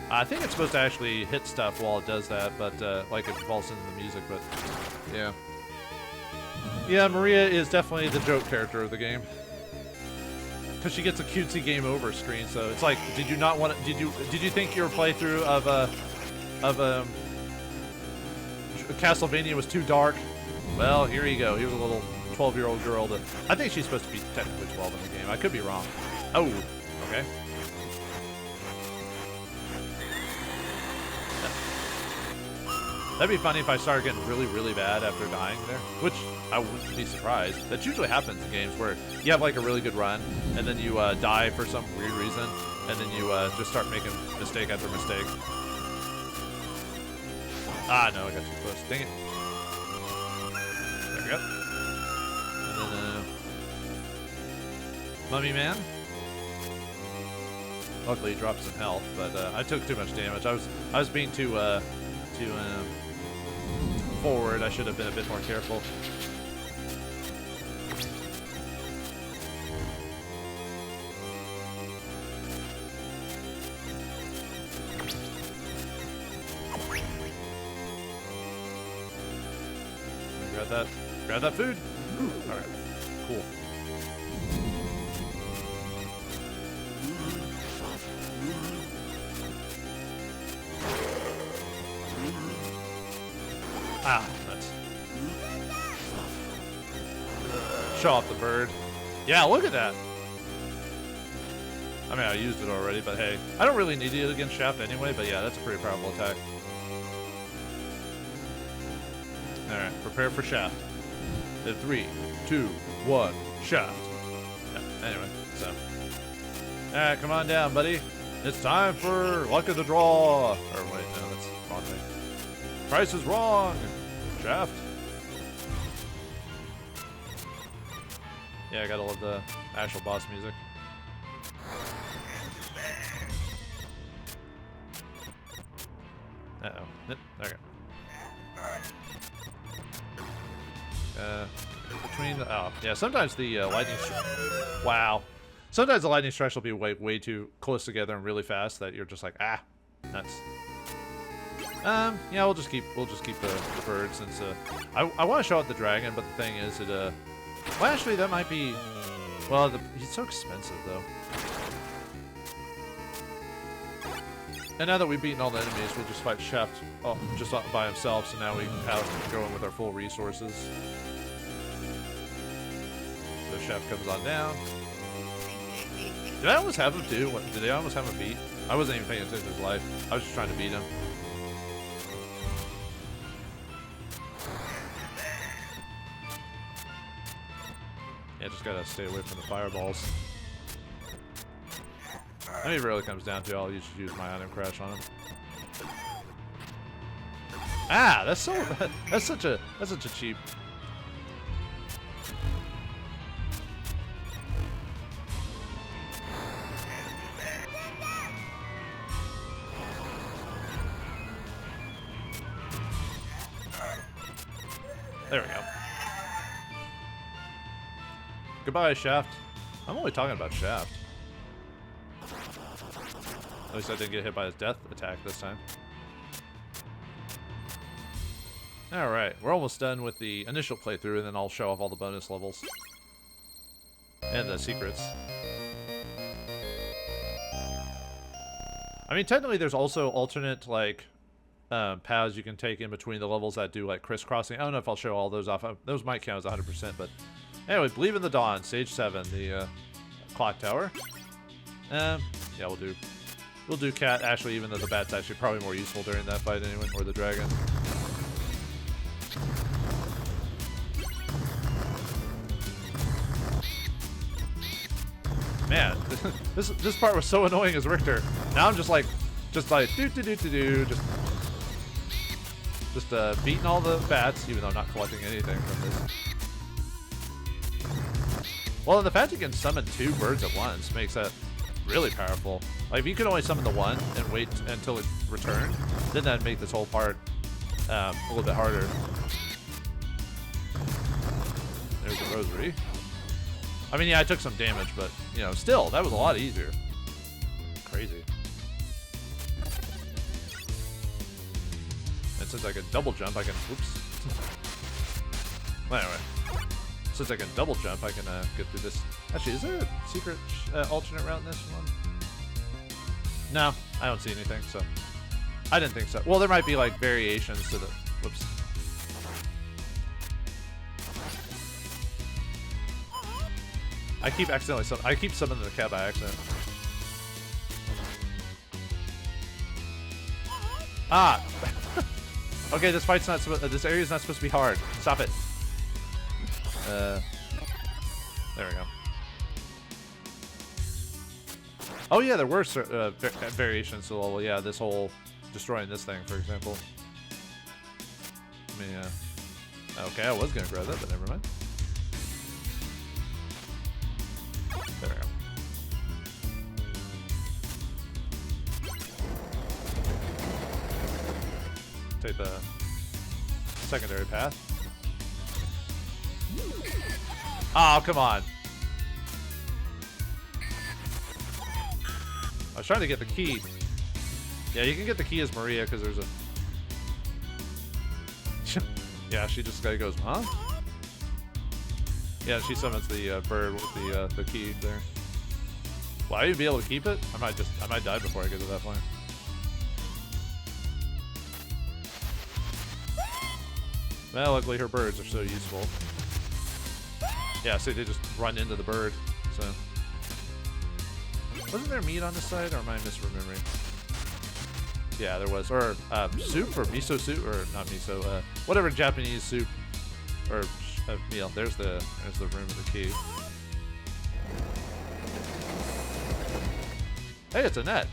I think it's supposed to actually hit stuff while it does that, but like it falls into the music, but yeah. Yeah, Maria is definitely the joke character of the game. Because she gets a cutesy game over screen, so it's like, did you not want to, did you think your playthrough of Castlevania was too dark? Well, here you go. Here's a little 12-year-old girl that, I think she's supposed to be technically 12 in the game. I could be wrong. Oh, okay. That'd be funny if I started getting really, really bad after dying there, which I wouldn't be surprised. That usually happens in games where you have like a really good run, and then you die for some weird reason, and then you just start making mistake after mistake. Ah, no, I got too close. Dang it. There we go. And then, Mummy Man. Luckily, he dropped some health, but I took too much damage. I was being too forward. I should have been a bit more careful. Grab that food. All right, cool. Ah, nuts. Show off the bird. Yeah, look at that. I mean, I used it already, but hey. I don't really need it against Shaft anyway, but yeah, that's a pretty powerful attack. Alright, prepare for Shaft. In 3, 2, 1, Shaft. Yeah, anyway, so. Alright, come on down, buddy. It's time for Luck of the Draw. Or wait, no, that's the wrong thing. Price is wrong. Shaft. Yeah, I gotta love the actual boss music. Uh-oh. Okay. Between the... Oh, yeah, sometimes the lightning... Wow. Sometimes the lightning strikes will be way too close together and really fast that you're just like, ah, nuts. Yeah, we'll just keep the bird since I want to show out the dragon, but the thing is it well, actually that might be, well, he's so expensive though. And now that we've beaten all the enemies, we'll just fight Shaft just by himself. So now we have to go in with our full resources. So Shaft comes on down. Did I almost have him too? Did I almost have him beat? I wasn't even paying attention to his life. I was just trying to beat him. Yeah, just gotta stay away from the fireballs. I mean, it really comes down to I'll just use my item crash on him. Ah, that's such a cheap. There we go. Goodbye, Shaft. I'm only talking about Shaft. At least I didn't get hit by his death attack this time. Alright, we're almost done with the initial playthrough, and then I'll show off all the bonus levels. And the secrets. I mean, technically there's also alternate, like, paths you can take in between the levels that do, like, crisscrossing. I don't know if I'll show all those off. Those might count as 100%, but... Anyway, Believe in the Dawn, Stage 7, the clock tower. Yeah, we'll do We'll do cat, actually, even though the bat's actually probably more useful during that fight anyway, or the dragon. Man, this part was so annoying as Richter. Now I'm just like do, just beating all the bats, even though I'm not collecting anything from this. Well, in the fact you can summon 2 birds at once makes that really powerful. Like, if you could only summon the one and wait until it returned, then that'd make this whole part a little bit harder. There's a rosary. I mean, yeah, I took some damage, but, you know, still, that was a lot easier. Crazy. And since I can double jump, I can... Whoops. Well, anyway. Since I can double jump, I can get through this. Actually, is there a secret alternate route in this one? No, I don't see anything, so... I didn't think so. Well, there might be, like, variations to the... Whoops. I keep summoning the cat by accident. Ah! Okay, this fight's not this area's not supposed to be hard. Stop it. There we go. Oh yeah, there were variations to the level. Yeah, this whole destroying this thing, for example. I mean, okay, I was gonna grab that, but never mind. There we go. Take the secondary path. Oh, come on. I was trying to get the key. Yeah, you can get the key as Maria because there's a... Yeah, she just goes, huh? Yeah, she summons the bird with the key there. Will I even be able to keep it? I might die before I get to that point. Well, luckily her birds are so useful. Yeah, so they just run into the bird, so. Wasn't there meat on this side, or am I misremembering? Yeah, there was. Or soup, or miso soup, or not miso, whatever Japanese soup, or meal. There's the room with the key. Hey, it's Annette.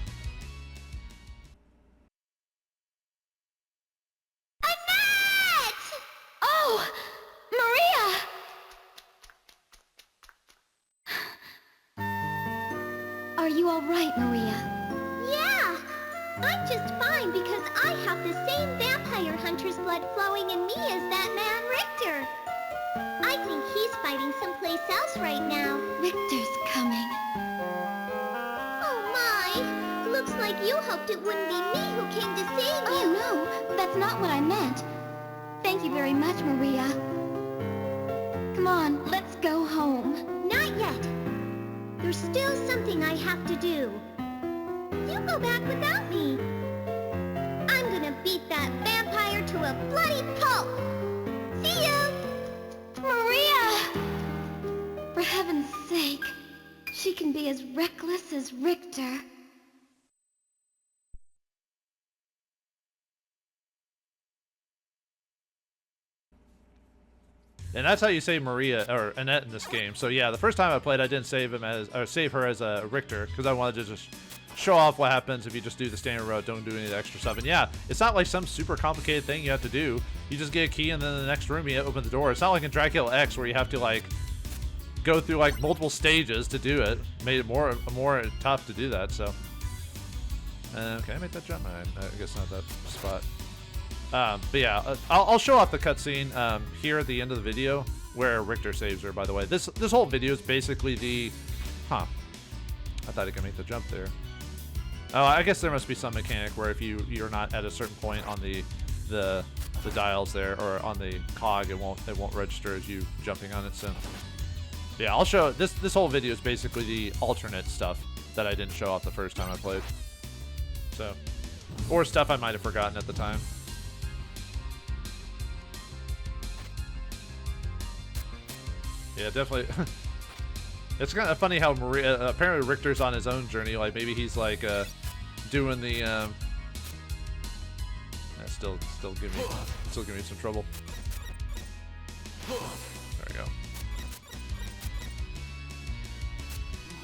Annette! Oh, Maria! Are you all right, Maria? Yeah, I'm just fine because I have the same vampire hunter's blood flowing in me as that man Richter. I think he's fighting someplace else right now. Richter's coming. Oh my! Looks like you hoped it wouldn't be me who came to save you. Oh no, that's not what I meant. Thank you very much, Maria. Come on, let's go home. Not yet. There's still something I have to do. You go back without me. I'm gonna beat that vampire to a bloody pulp. See ya! Maria! For heaven's sake, she can be as reckless as Richter. And that's how you save Maria or Annette in this game. So yeah, the first time I played, I didn't save her as a Richter because I wanted to just show off what happens if you just do the standard route, don't do any of the extra stuff. And yeah, it's not like some super complicated thing you have to do. You just get a key and then in the next room you open the door. It's not like in Dracula X where you have to like go through like multiple stages to do it. Made it more tough to do that. So can I make that jump? I guess not that spot. But yeah, I'll show off the cutscene here at the end of the video where Richter saves her. By the way, this whole video is basically the, I thought I could make the jump there. Oh, I guess there must be some mechanic where if you're not at a certain point on the dials there or on the cog, it won't register as you jumping on it. So yeah, I'll show this whole video is basically the alternate stuff that I didn't show off the first time I played. So, or stuff I might have forgotten at the time. Yeah, definitely. It's kind of funny how Maria, apparently Richter's on his own journey. Like maybe he's like doing the still give me some trouble. There we go.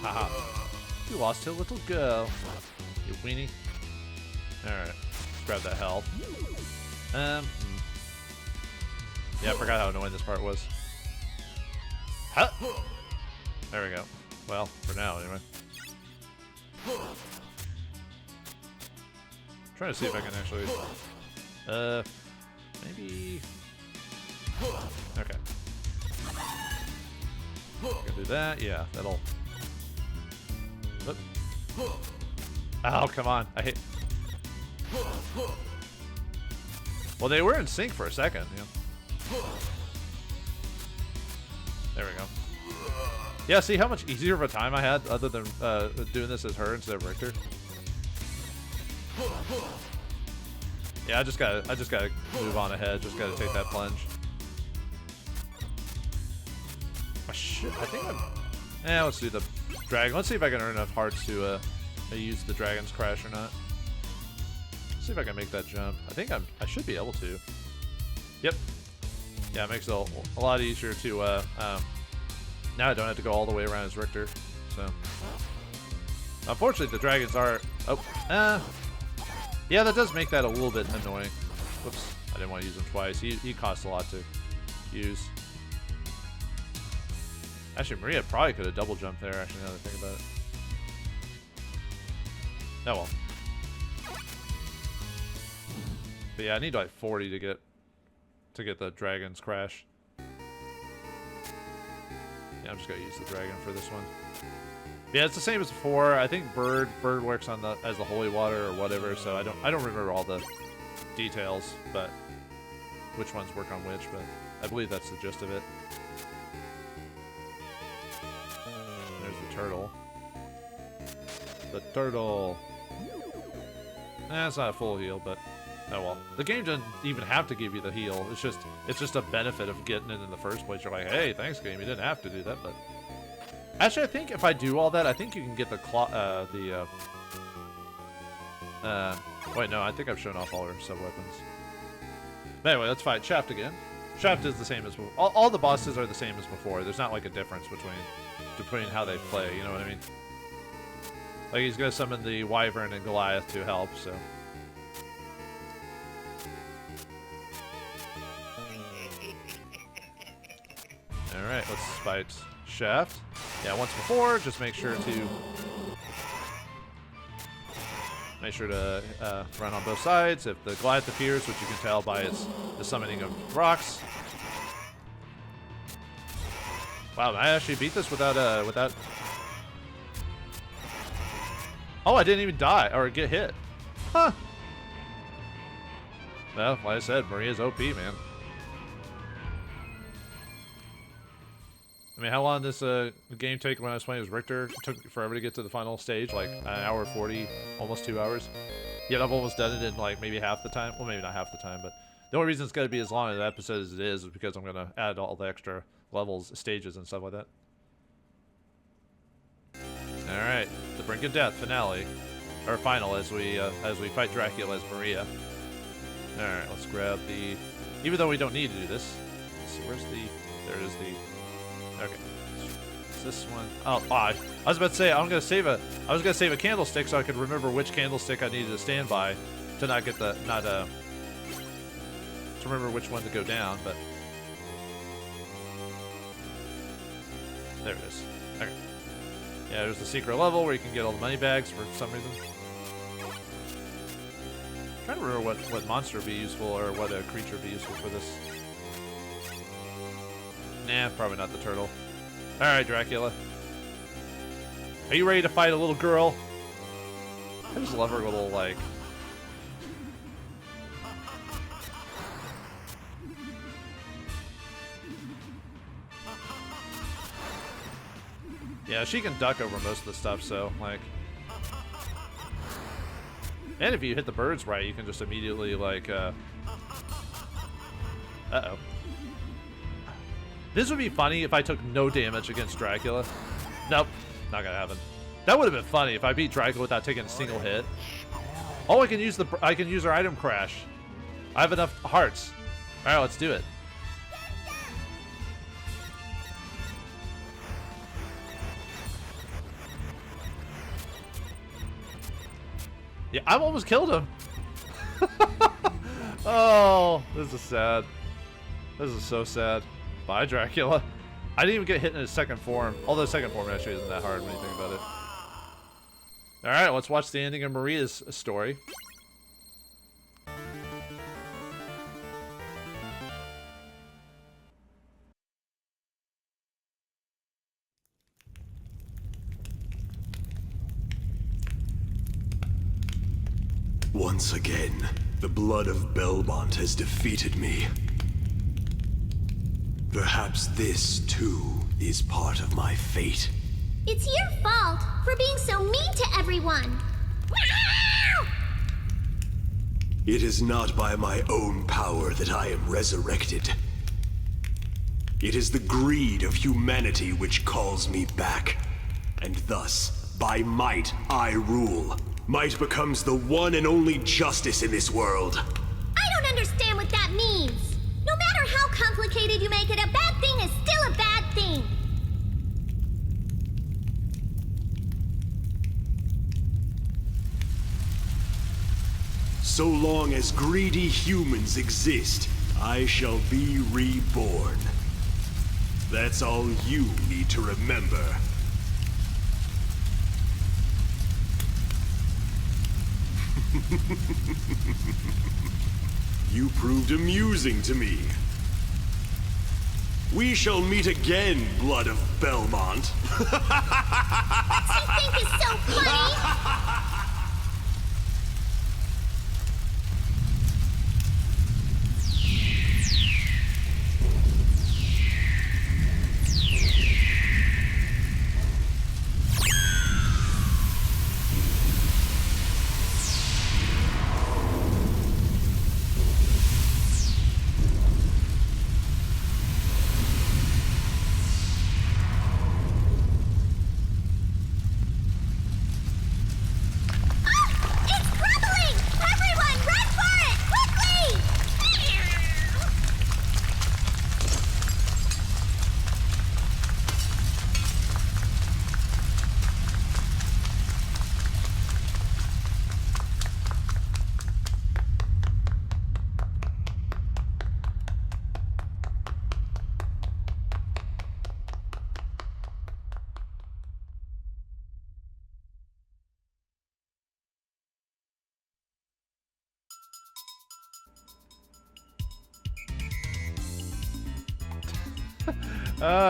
Haha. You lost to a little girl. You weenie. Alright. Let's grab that health. Yeah, I forgot how annoying this part was. Huh? There we go. Well, for now, anyway. Trying to see if I can actually... maybe... Okay. Can do that? Yeah, that'll... Oop. Oh, come on. I hate... Well, they were in sync for a second, yeah. There we go. Yeah, see how much easier of a time I had other than doing this as her instead of Richter? Yeah, I just gotta move on ahead. Just gotta take that plunge. I think I'm... Yeah, let's do the dragon. Let's see if I can earn enough hearts to use the dragon's crash or not. See if I can make that jump. I think I should be able to. Yep. Yeah, it makes it a lot easier to now I don't have to go all the way around as Richter. So unfortunately the dragons are yeah, that does make that a little bit annoying. Whoops, I didn't want to use him twice. He costs a lot to use. Actually, Maria probably could have double jumped there, actually, now that I think about it. Oh well. But yeah, I need like 40 to get the dragon's crash. Yeah, I'm just gonna use the dragon for this one. Yeah, it's the same as before. I think bird works on as the holy water or whatever, so I don't remember all the details, but which ones work on which, but I believe that's the gist of it. There's the turtle. The turtle. It's not a full heal, but oh well. The game doesn't even have to give you the heal. It's just a benefit of getting it in the first place. You're like, hey, thanks game. You didn't have to do that, but actually, I think if I do all that, I think you can get the wait, no, I think I've shown off all our sub-weapons. But anyway, let's fight Shaft again. Shaft is the same as before. All the bosses are the same as before. There's not like a difference between how they play, you know what I mean? Like, he's gonna summon the Wyvern and Goliath to help, so. Alright, let's fight Shaft. Yeah, once before, just make sure to run on both sides. If the Goliath appears, which you can tell by the summoning of rocks. Wow, I actually beat this without. Oh, I didn't even die or get hit. Huh. Well, like I said, Maria's OP, man. I mean, how long did this game take when I was playing as Richter? It took forever to get to the final stage, like an hour 40, almost 2 hours. Yet I've almost done it in like maybe half the time. Well, maybe not half the time, but the only reason it's going to be as long an episode as it is because I'm going to add all the extra levels, stages, and stuff like that. All right, the brink of death finale, or final, as we fight Dracula as Maria. All right, let's grab the. Even though we don't need to do this, let's see, where's the? There is the. Okay, it's this one. Oh, I was about to say I was gonna save a candlestick so I could remember which candlestick I needed to stand by to not get to remember which one to go down, but there it is. Okay. Yeah, there's the secret level where you can get all the money bags for some reason. I'm trying to remember what monster would be useful or what a creature would be useful for this. Nah, probably not the turtle. Alright, Dracula. Are you ready to fight a little girl? I just love her little, like... Yeah, she can duck over most of the stuff, so, like... And if you hit the birds right, you can just immediately, like, Uh-oh. This would be funny if I took no damage against Dracula. Nope, not gonna happen. That would have been funny if I beat Dracula without taking a single hit. Oh, I can use our item crash. I have enough hearts. All right, let's do it. Yeah, I've almost killed him. Oh, this is sad. This is so sad. Bye, Dracula. I didn't even get hit in his second form. Although second form actually isn't that hard when you think about it. Alright, let's watch the ending of Maria's story. Once again, the blood of Belmont has defeated me. Perhaps this, too, is part of my fate. It's your fault for being so mean to everyone. It is not by my own power that I am resurrected. It is the greed of humanity which calls me back. And thus, by might, I rule. Might becomes the one and only justice in this world. I don't understand what that means. No matter how complicated you make it, a bad thing is still a bad thing. So long as greedy humans exist, I shall be reborn. That's all you need to remember. You proved amusing to me. We shall meet again, Blood of Belmont. What you think is so funny?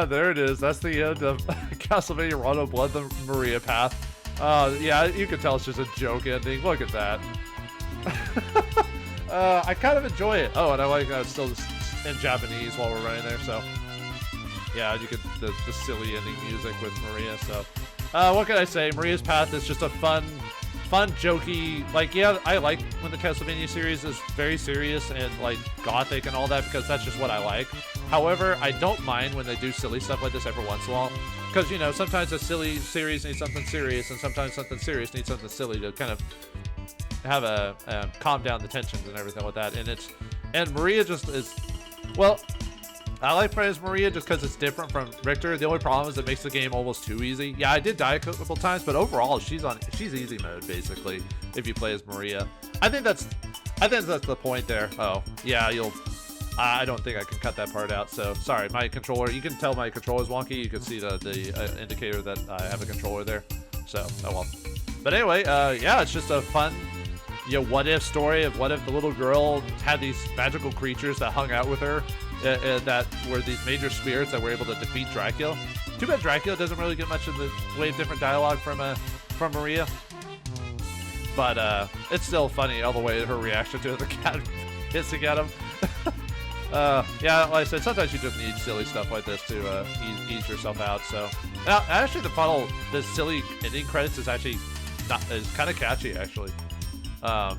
There it is. That's the end of Castlevania Rondo of Blood, the Maria path. Yeah, you can tell it's just a joke ending. Look at that. I kind of enjoy it. Oh, and I like it's still in Japanese while we're running there, so yeah, you get the silly ending music with Maria. So, what can I say? Maria's path is just a fun, jokey. Like, yeah, I like when the Castlevania series is very serious and like gothic and all that because that's just what I like. However, I don't mind when they do silly stuff like this every once in a while. Because, you know, sometimes a silly series needs something serious, and sometimes something serious needs something silly to kind of have a calm down the tensions and everything like that. And Maria just is, well, I like playing as Maria just because it's different from Richter. The only problem is it makes the game almost too easy. Yeah, I did die a couple times, but overall, she's easy mode basically if you play as Maria. I think that's the point there. Oh, yeah, I don't think I can cut that part out, so sorry. My controller, you can tell my controller's wonky. You can see the indicator that I have a controller there. So, oh well. But anyway, yeah, it's just a fun, you know, what if story of what if the little girl had these magical creatures that hung out with her, that were these major spirits that were able to defeat Dracula. Too bad Dracula doesn't really get much in the way of different dialogue from Maria. But it's still funny all the way her reaction to the cat hissing at him. Yeah, like I said, sometimes you just need silly stuff like this to ease yourself out. So, now, actually, the silly ending credits is actually is kind of catchy, actually. And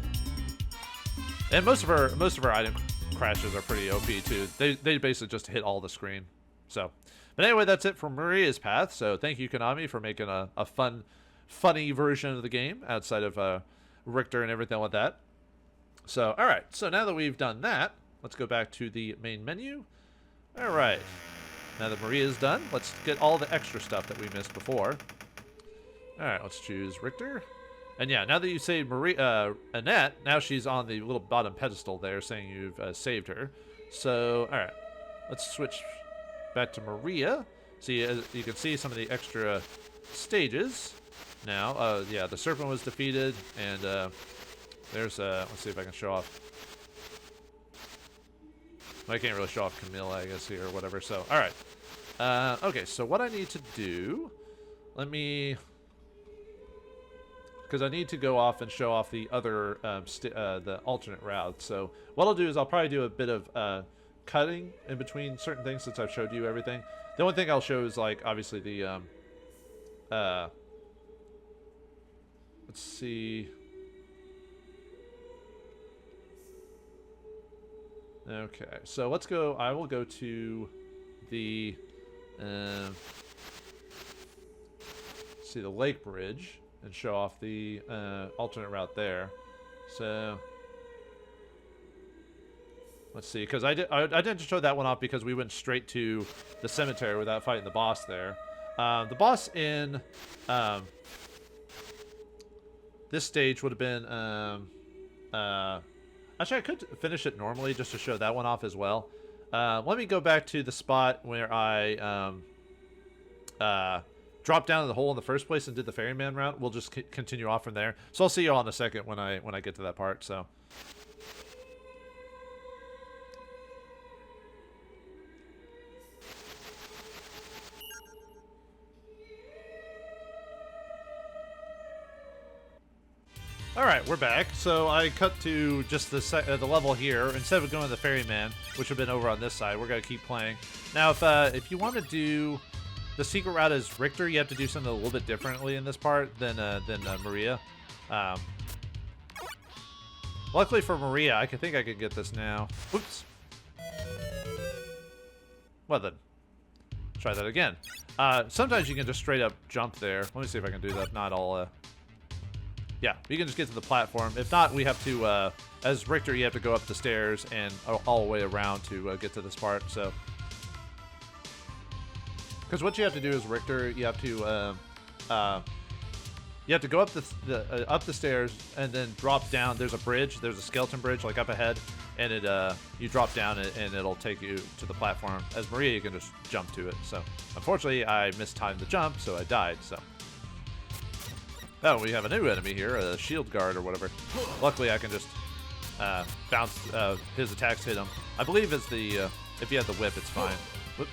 most of her item crashes are pretty OP too. They basically just hit all the screen. So, but anyway, that's it for Maria's Path. So, thank you, Konami, for making a funny version of the game outside of Richter and everything like that. So, alright. So now that we've done that, let's go back to the main menu. Alright. Now that Maria's done, let's get all the extra stuff that we missed before. Alright, let's choose Richter. And yeah, now that you saved Annette, now she's on the little bottom pedestal there saying you've saved her. So, alright. Let's switch back to Maria. See, you can see some of the extra stages now. Yeah, the serpent was defeated, and there's, let's see if I can show off. I can't really show off Camille, I guess, here or whatever. So, alright. Okay, so what I need to do, let me... because I need to go off and show off the other, the alternate route. So what I'll do is I'll probably do a bit of cutting in between certain things since I've showed you everything. The only thing I'll show is, like, obviously the, let's see. Okay, so let's go, I will go to the, see the lake bridge and show off the alternate route there. So let's see, because I didn't show that one off because we went straight to the cemetery without fighting the boss there. The boss in this stage would have been actually I could finish it normally just to show that one off as well. Let me go back to the spot where I dropped down in the hole in the first place and did the ferryman route. We'll just continue off from there. So I'll see you all in a second when I get to that part. So. Alright, we're back. So I cut to just the level here. Instead of going to the ferryman, which would have been over on this side, we're going to keep playing. Now, if you want to do the secret route as Richter, you have to do something a little bit differently in this part than Maria. Luckily for Maria, I think I can get this now. Oops. Well then, try that again. Sometimes you can just straight up jump there. Let me see if I can do that. If not, I'll... yeah, you can just get to the platform. If not, we have to, as Richter, you have to go up the stairs and all the way around to get to this part, so. Because what you have to do is, Richter, you have to go up the stairs and then drop down. There's a bridge, there's a skeleton bridge, like up ahead, and you drop down and it'll take you to the platform. As Maria, you can just jump to it, so. Unfortunately, I mistimed the jump, so I died, so. Oh, we have a new enemy here, a shield guard or whatever. Luckily, I can just bounce. His attacks hit him. I believe it's the if you have the whip, it's fine. Whoop.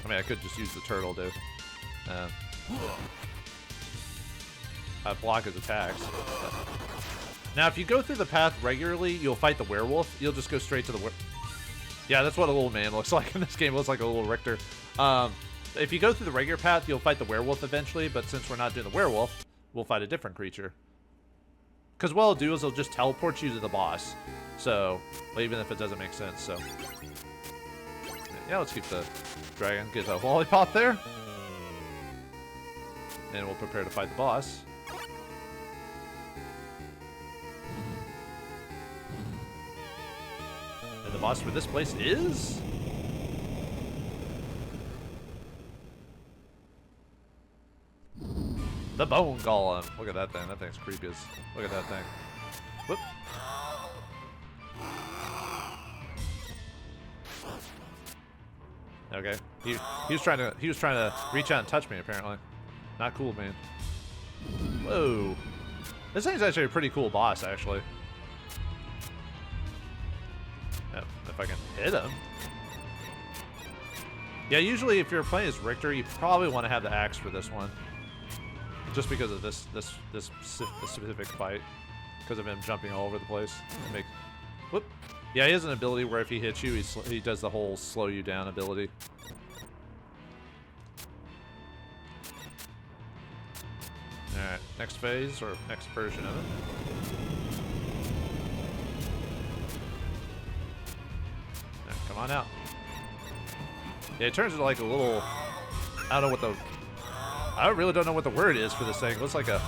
I mean, I could just use the turtle to block his attacks. But. Now, if you go through the path regularly, you'll fight the werewolf. You'll just go straight to the yeah, that's what a little man looks like in this game. It looks like a little Richter. If you go through the regular path, you'll fight the werewolf eventually, but since we're not doing the werewolf, we'll fight a different creature. Because what it'll do is it'll just teleport you to the boss. So, even if it doesn't make sense, so. Yeah, let's keep the dragon, get a lollipop there. And we'll prepare to fight the boss. And the boss for this place is... the bone golem. Look at that thing. That thing's creepy as... look at that thing. Whoop. Okay. He was trying to reach out and touch me, apparently. Not cool, man. Whoa. This thing's actually a pretty cool boss, actually. If I can hit him. Yeah, usually if you're playing as Richter, you probably want to have the axe for this one. Just because of this specific fight, because of him jumping all over the place. Whoop. Yeah, he has an ability where if he hits you, he does the whole slow you down ability. All right, next phase or next version of it. Right, come on out. Yeah, it turns into like a little. I don't know what the. I really don't know what the word is for this thing. It looks like a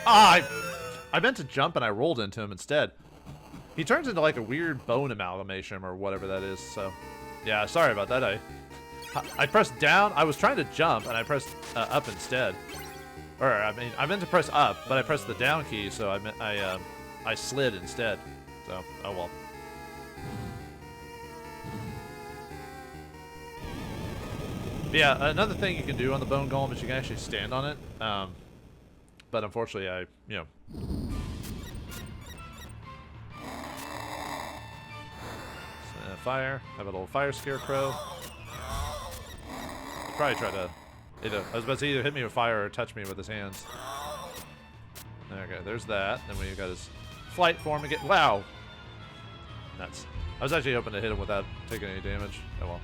Ah, I meant to jump and I rolled into him instead. He turns into like a weird bone amalgamation or whatever that is, so... Yeah, sorry about that. I pressed down. I was trying to jump and I pressed up instead. Or, I mean, I meant to press up, but I pressed the down key, so I slid instead. So, oh well. But yeah, another thing you can do on the bone golem is you can actually stand on it. But unfortunately, fire. Have a little fire scarecrow. He'll probably try to I was about to say either hit me with fire or touch me with his hands. Okay, there's that. Then we got his flight form again. Wow! Nuts. I was actually hoping to hit him without taking any damage. Oh well.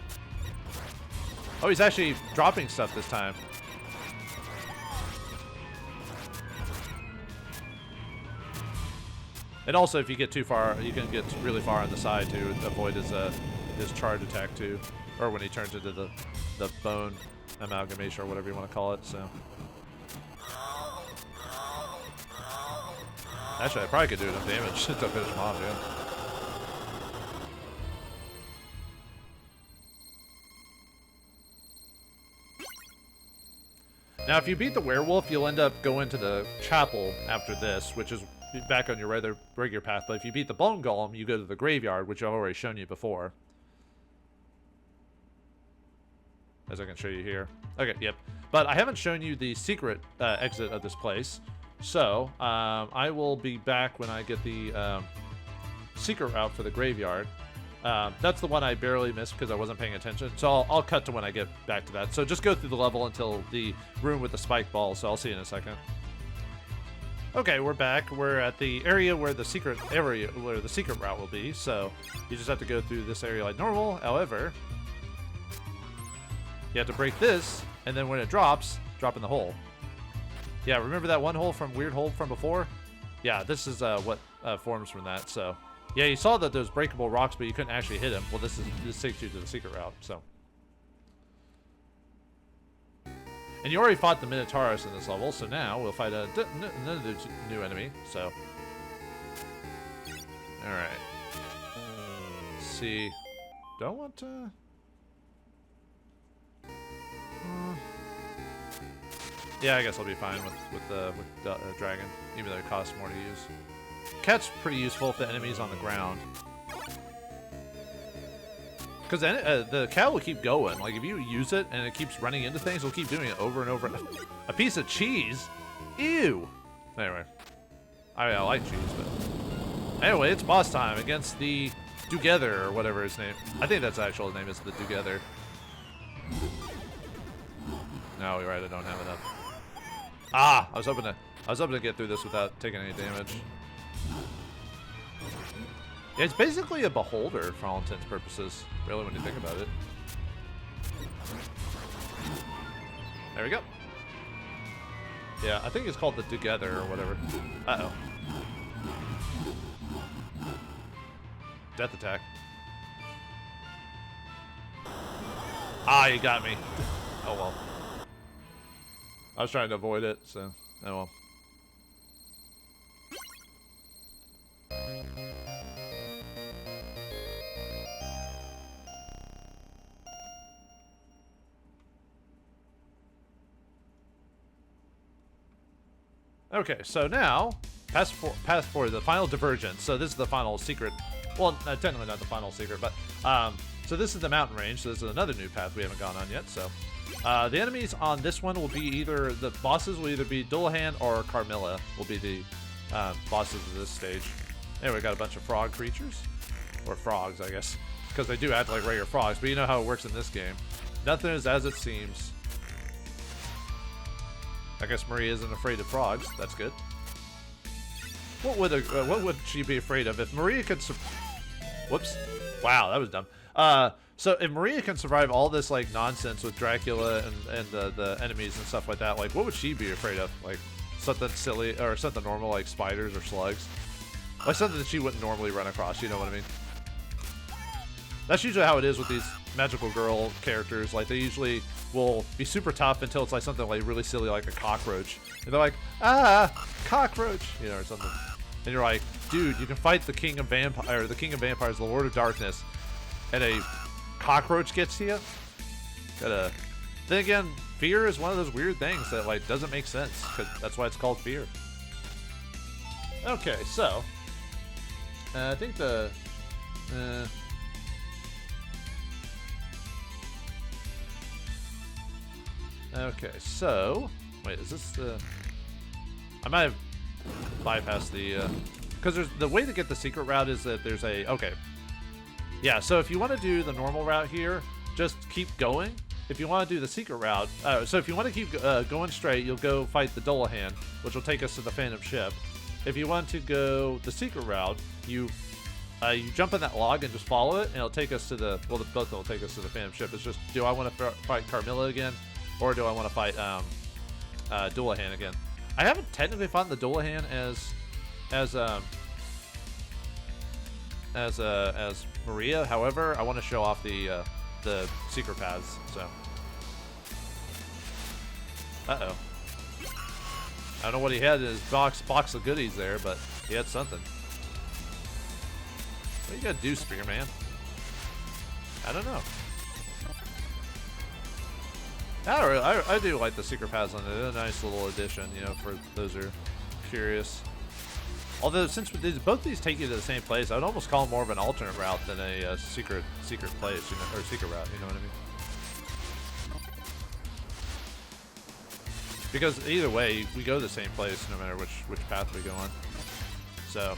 Oh, he's actually dropping stuff this time. And also, if you get too far, you can get really far on the side to avoid his charge attack too, or when he turns into the bone amalgamation or whatever you want to call it. So, actually, I probably could do enough damage to finish him off. Yeah. Now, if you beat the werewolf, you'll end up going to the chapel after this, which is back on your regular path. But if you beat the bone golem, you go to the graveyard, which I've already shown you before. As I can show you here. Okay, yep. But I haven't shown you the secret exit of this place. So, I will be back when I get the secret route for the graveyard. That's the one I barely missed because I wasn't paying attention. So I'll cut to when I get back to that. So just go through the level until the room with the spike ball. So I'll see you in a second. Okay, we're back. We're at the area where the secret route will be. So you just have to go through this area like normal. However, you have to break this, and then when it drops, drop in the hole. Yeah, remember that one weird hole from before? Yeah, this is what forms from that. So yeah, you saw that those breakable rocks, but you couldn't actually hit them. Well, this takes you to the secret route. So. And you already fought the Minotaurus in this level, so now we'll fight another new enemy, so. Alright. Let's see. Do I want to... yeah, I guess I'll be fine with the dragon, even though it costs more to use. Cat's pretty useful if the enemy's on the ground. Because the cat will keep going. Like, if you use it and it keeps running into things, it'll keep doing it over and over. A piece of cheese? Ew! Anyway. I like cheese, but... Anyway, it's boss time against the Together, or whatever his name... I think that's the actual name, is the Together. No, you're right, I don't have enough. Ah! I was hoping to get through this without taking any damage. Yeah, it's basically a beholder for all intents and purposes, really, when you think about it. There we go. Yeah, I think it's called the Together or whatever. Uh-oh. Death attack. Ah, you got me. Oh well. I was trying to avoid it, so oh well. Okay, so now, pass for the final divergence. So this is the final secret. Well, technically not the final secret, but so this is the mountain range. So this is another new path we haven't gone on yet. So the enemies on this one will be either the bosses will either be Dullahan or Carmilla will be the bosses of this stage. Anyway, we got a bunch of frog creatures, or frogs, I guess, because they do act like regular frogs. But you know how it works in this game. Nothing is as it seems. I guess Maria isn't afraid of frogs. That's good. What would she be afraid of if Maria could? Whoops! Wow, that was dumb. So if Maria can survive all this like nonsense with Dracula and the enemies and stuff like that, like what would she be afraid of? Like something silly or something normal like spiders or slugs? Like something that she wouldn't normally run across. You know what I mean? That's usually how it is with these magical girl characters. Like, they usually will be super tough until it's like something like really silly, like a cockroach. And they're like, ah, cockroach, you know, or something. And you're like, dude, you can fight the king of vampires, the Lord of Darkness, and a cockroach gets to you. Then again, fear is one of those weird things that like doesn't make sense, because that's why it's called fear. Okay, so I think the okay, so wait, is this the? I might have bypassed the because there's the way to get the secret route is that there's a yeah. So if you want to do the normal route here, just keep going. If you want to do the secret route, so if you want to keep going straight, you'll go fight the Dullahan, which will take us to the Phantom Ship. If you want to go the secret route, you jump in that log and just follow it, and it'll take us to the both will take us to the Phantom Ship. It's just, do I want to fight Carmilla again, or do I want to fight Dullahan again? I haven't technically fought the Dullahan as Maria. However, I want to show off the secret paths. So, uh-oh. I don't know what he had in his box of goodies there, but he had something. What you gotta do, Spearman? I don't know. I do like the secret paths on it. They're a nice little addition, you know, for those who are curious. Although, since both these take you to the same place, I would almost call them more of an alternate route than a secret place, you know, or secret route. You know what I mean? Because either way, we go to the same place no matter which path we go on. So,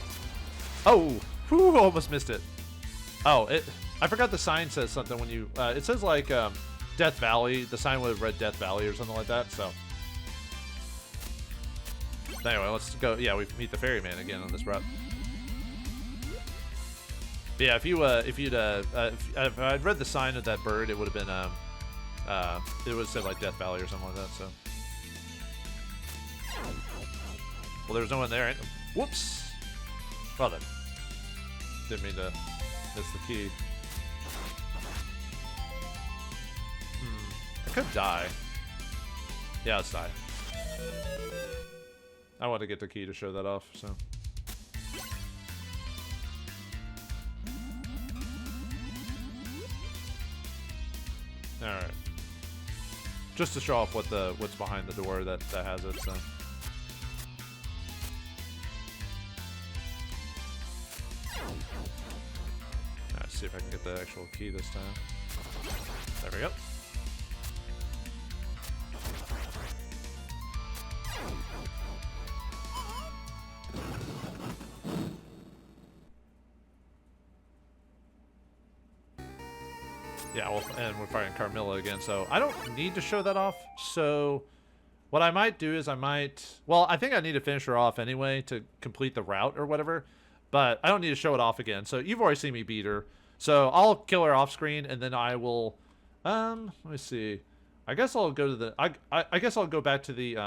oh, whew, almost missed it. Oh, I forgot the sign says something when you. It says like Death Valley. The sign would have read Death Valley or something like that. So. Anyway, let's go. Yeah, we meet the ferryman again on this route. But yeah, if I'd read the sign of that bird, it would have been it would have said like Death Valley or something like that. So, well, there was no one there. Whoops. Well then, didn't mean to miss the key. I could die. Yeah, let's die. I want to get the key to show that off, so. Alright. Just to show off what's behind the door that has it, so. Let's see if I can get the actual key this time. There we go. Yeah, well, and we're fighting Carmilla again, so I don't need to show that off. So what I might do is well, I think I need to finish her off anyway to complete the route or whatever, but I don't need to show it off again. So you've already seen me beat her. So I'll kill her off screen, and then I will, let me see. I guess I'll go to the, I guess I'll go back to the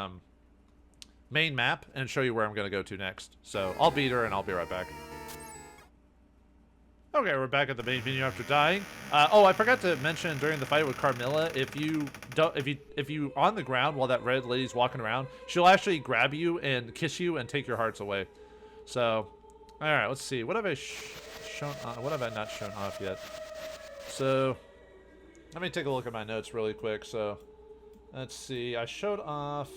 main map and show you where I'm going to go to next. So I'll beat her and I'll be right back. Okay, we're back at the main menu after dying. Oh, I forgot to mention during the fight with Carmilla, if you on the ground while that red lady's walking around, she'll actually grab you and kiss you and take your hearts away. So, all right, let's see. What have I shown? What have I not shown off yet? So, let me take a look at my notes really quick. So, let's see. I showed off.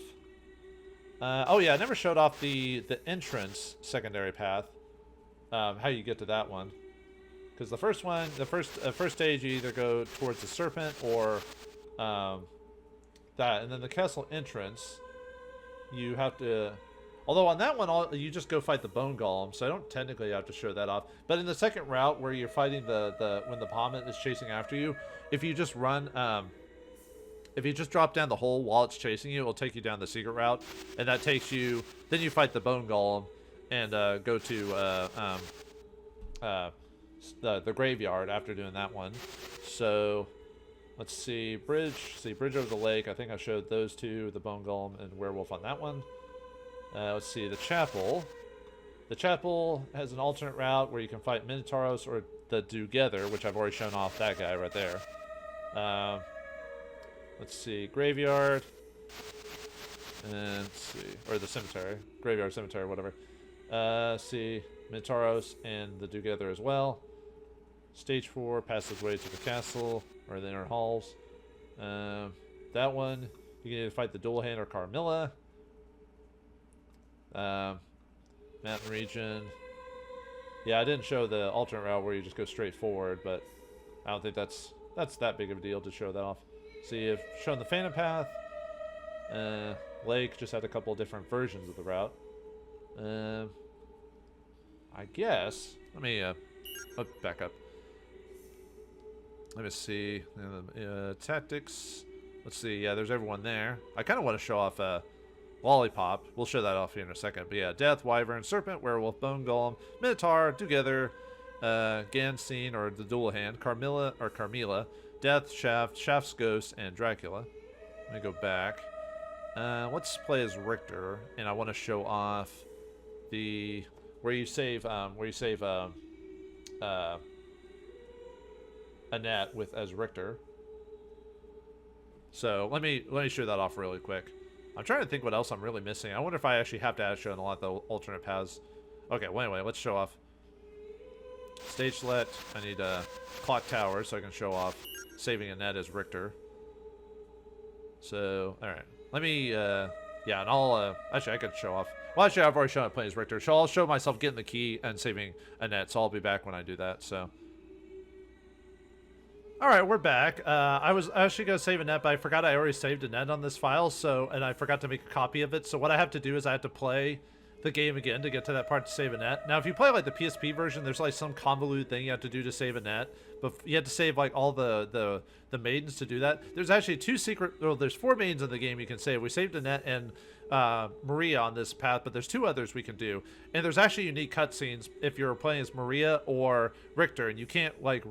Oh yeah, I never showed off the entrance secondary path. How you get to that one. Because the first one, the first stage, you either go towards the serpent or that, and then the castle entrance, you have to. Although on that one, you just go fight the bone golem, so I don't technically have to show that off. But in the second route, where you're fighting when the vomit is chasing after you, if you just run, if you just drop down the hole while it's chasing you, it'll take you down the secret route, and that takes you. Then you fight the bone golem, and go to the graveyard after doing that one. So let's see, bridge over the lake. I think I showed those two, the bone golem and werewolf on that one. Let's see, the chapel has an alternate route where you can fight Minotauros or the together, which I've already shown off that guy right there. Let's see, graveyard, and let's see, or the cemetery, graveyard, cemetery, whatever. See, Mintaros and the together as well. Stage 4, passageway to the castle, or the inner halls. That one, you can either fight the dual hand or Carmilla. Mountain region. Yeah, I didn't show the alternate route where you just go straight forward, but I don't think that's that big of a deal to show that off. See, I've shown the Phantom Path. Lake just had a couple of different versions of the route. I guess. Let me back up. Let me see. Tactics. Let's see. Yeah, there's everyone there. I kind of want to show off Lollipop. We'll show that off here in a second. But yeah, Death, Wyvern, Serpent, Werewolf, Bone Golem, Minotaur, together, Ganseen, or the dual hand, Carmilla, Death, Shaft's Ghost, and Dracula. Let me go back. Let's play as Richter, and I want to show off the where you save Annette with as Richter. So let me show that off really quick. I'm trying to think what else I'm really missing. I wonder if I actually have to add show in a lot of the alternate paths. Okay, well anyway, let's show off stage select. I need clock tower so I can show off saving Annette as Richter. So alright. Let me yeah, and I'll actually I could show off. Well, actually I've already shown it playing as Richter, so I'll show myself getting the key and saving Annette, so I'll be back when I do that. So alright, we're back. I was actually going to save Annette, but I forgot I already saved Annette on this file, and I forgot to make a copy of it. So what I have to do is I have to play the game again to get to that part to save Annette. Now, if you play like the PSP version, there's like some convoluted thing you have to do to save Annette, but you have to save like all the maidens to do that. There's actually there's 4 maidens in the game you can save. We saved Annette and Maria on this path, but there's 2 others we can do, and there's actually unique cutscenes if you're playing as Maria or Richter, and you can't like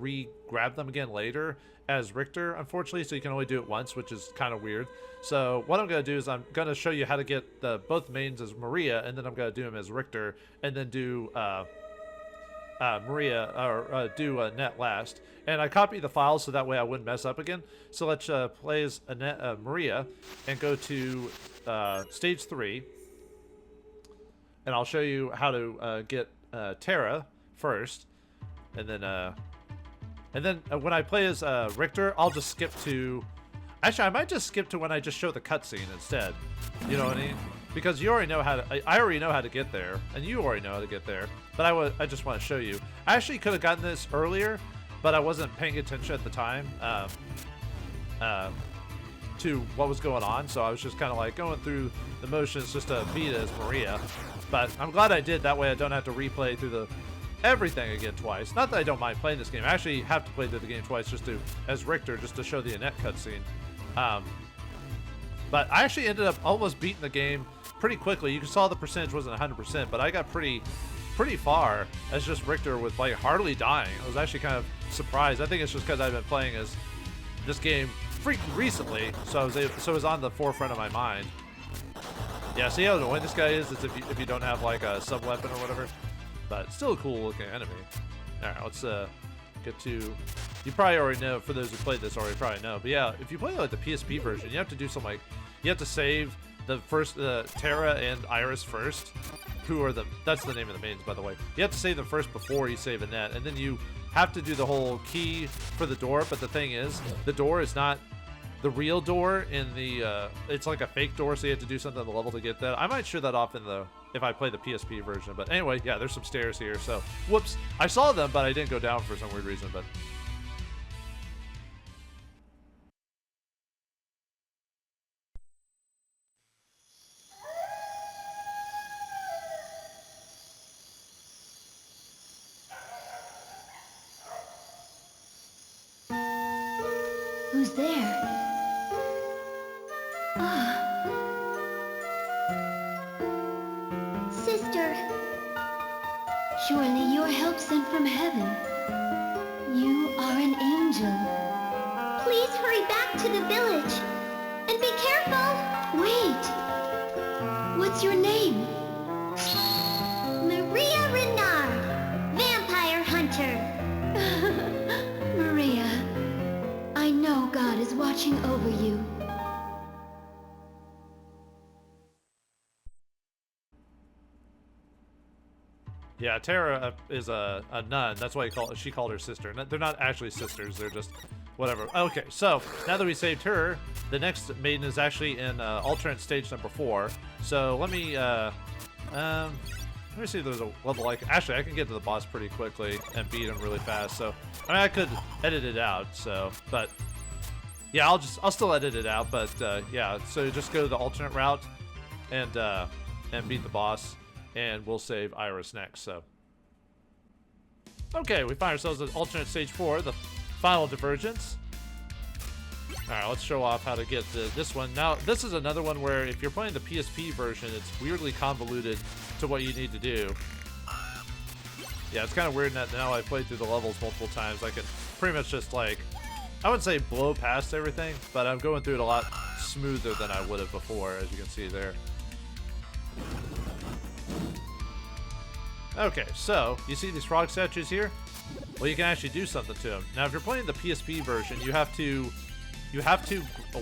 grab them again later as Richter, unfortunately, so you can only do it once, which is kind of weird. So what I'm going to do is I'm going to show you how to get both maidens as Maria, and then I'm going to do them as Richter, and then do Maria, or do Annette last. And I copied the files so that way I wouldn't mess up again. So let's play as Annette, Maria, and go to stage 3, and I'll show you how to get Terra first, and then when I play as Richter, I'll just skip to. Actually, I might just skip to when I just show the cutscene instead. You know what I mean? Because you already know how to. I already know how to get there, and you already know how to get there. But I just want to show you. I actually could have gotten this earlier, but I wasn't paying attention at the time to what was going on. So I was just kind of like going through the motions just to beat it as Maria. But I'm glad I did. That way I don't have to replay through everything again twice. Not that I don't mind playing this game. I actually have to play through the game twice as Richter, just to show the Annette cutscene. But I actually ended up almost beating the game pretty quickly. You saw the percentage wasn't 100%, but I got pretty far as just Richter with like hardly dying. I was actually kind of surprised. I think it's just because I've been playing as this game freaking recently, so it was on the forefront of my mind. Yeah, see how annoying this guy is? It's if you don't have like a sub weapon or whatever. But still a cool looking enemy. Alright, let's get to. You probably already know, for those who played this already probably know. But yeah, if you play like the PSP version, you have to do something like, you have to save the first Terra and Iris first, who are that's the name of the maidens, by the way. You have to save them first before you save Annette, and then you have to do the whole key for the door. But the thing is, the door is not the real door in the it's like a fake door, so you have to do something on the level to get that. I might show that off if I play the PSP version. But anyway, yeah, there's some stairs here, so whoops, I saw them but I didn't go down for some weird reason. But who's there? Sister, surely you're help sent from heaven. You are an angel. Please hurry back to the village. And be careful! Wait! What's your name? Maria Renard, vampire hunter. Yeah, Tara is a nun. That's why she called her sister. They're not actually sisters. They're just whatever. Okay, so now that we saved her, the next maiden is actually in alternate stage number 4. So let me see if there's a level like. Actually, I can get to the boss pretty quickly and beat him really fast. So I mean, I could edit it out. So, but yeah, I'll still edit it out. But yeah, so just go the alternate route and beat the boss. And we'll save Iris next, so. Okay, we find ourselves at alternate stage 4, the final divergence. Alright, let's show off how to get to this one. Now, this is another one where if you're playing the PSP version, it's weirdly convoluted to what you need to do. Yeah, it's kind of weird that now I've played through the levels multiple times. I can pretty much just, like, I wouldn't say blow past everything, but I'm going through it a lot smoother than I would have before, as you can see there. Okay, so you see these frog statues here? Well, you can actually do something to them. Now, if you're playing the PSP version, you have to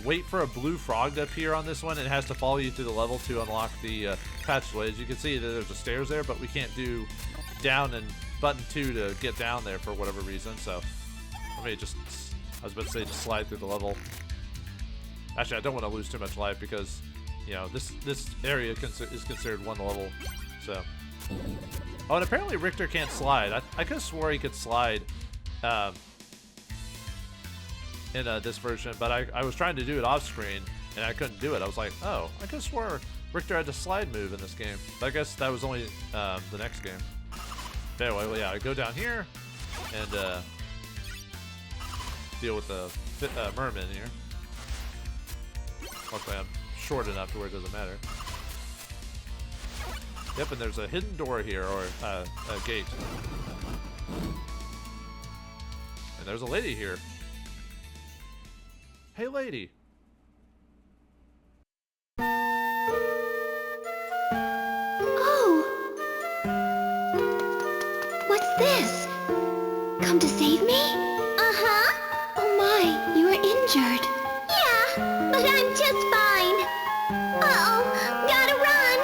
wait for a blue frog to appear on this one. It has to follow you through the level to unlock the passageway. As you can see, there's the stairs there, but we can't do down and button 2 to get down there for whatever reason. So let me just, I was about to say, just slide through the level. Actually, I don't want to lose too much life because, you know, this area is considered one level. So. Oh, and apparently Richter can't slide. I could have swore he could slide in this version, but I was trying to do it off screen and I couldn't do it. I was like, oh, I could have swore Richter had a slide move in this game. But I guess that was only the next game. But anyway, well, yeah, I go down here and deal with the merman here. Luckily, I'm short enough to where it doesn't matter. Yep, and there's a hidden door here, or a gate. And there's a lady here. Hey, lady. Oh! What's this? Come to save me? Uh-huh. Oh my, you are injured. Yeah, but I'm just fine. Uh-oh, gotta run.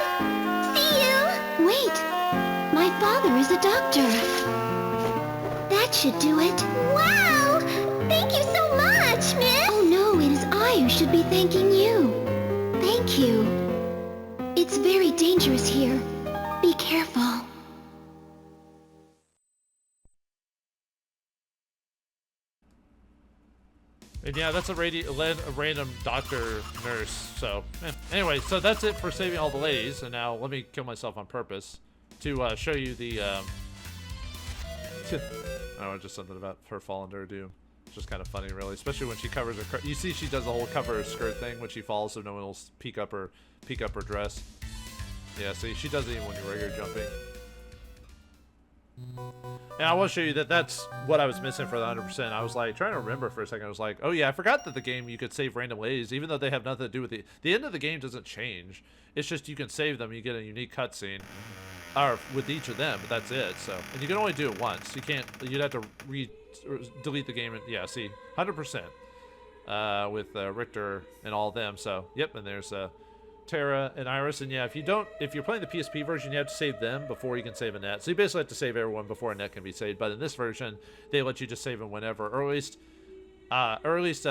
Wait, my father is a doctor. That should do it. Wow! Thank you so much, miss! Oh no, it is I who should be thanking you. Thank you. It's very dangerous here. Be careful. And yeah, that's a random doctor nurse. So anyway, so that's it for saving all the ladies. And now let me kill myself on purpose to show you the. Oh, just something about her falling to her doom. It's just kind of funny, really, especially when she covers her. You see, she does the whole cover her skirt thing when she falls, so no one will peek up her dress. Yeah, see, she does it even when you're regular jumping. And I want to show you that that's what I was missing for the 100%. I was like trying to remember for a second. I was like, oh yeah, I forgot that the game you could save random ladies, even though they have nothing to do with the end of the game doesn't change. It's just you can save them. You get a unique cutscene, or with each of them, but that's it. So, and you can only do it once. You can't. You'd have to delete the game. And yeah, see, 100% with Richter and all of them. So, yep. And there's Tara and Iris, and yeah, if you're playing the PSP version, you have to save them before you can save Annette. So you basically have to save everyone before Annette can be saved. But in this version, they let you just save them whenever, or at least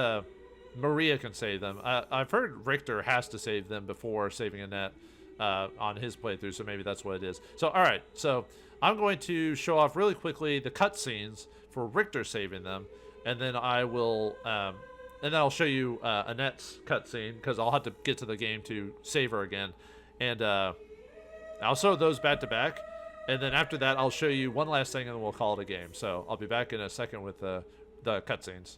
Maria can save them. I've heard Richter has to save them before saving Annette on his playthrough, so maybe that's what it is. So all right, so I'm going to show off really quickly the cutscenes for Richter saving them, and then I will. And then I'll show you Annette's cutscene, because I'll have to get to the game to save her again. And I'll show those back to back. And then after that, I'll show you one last thing, and then we'll call it a game. So I'll be back in a second with the cutscenes.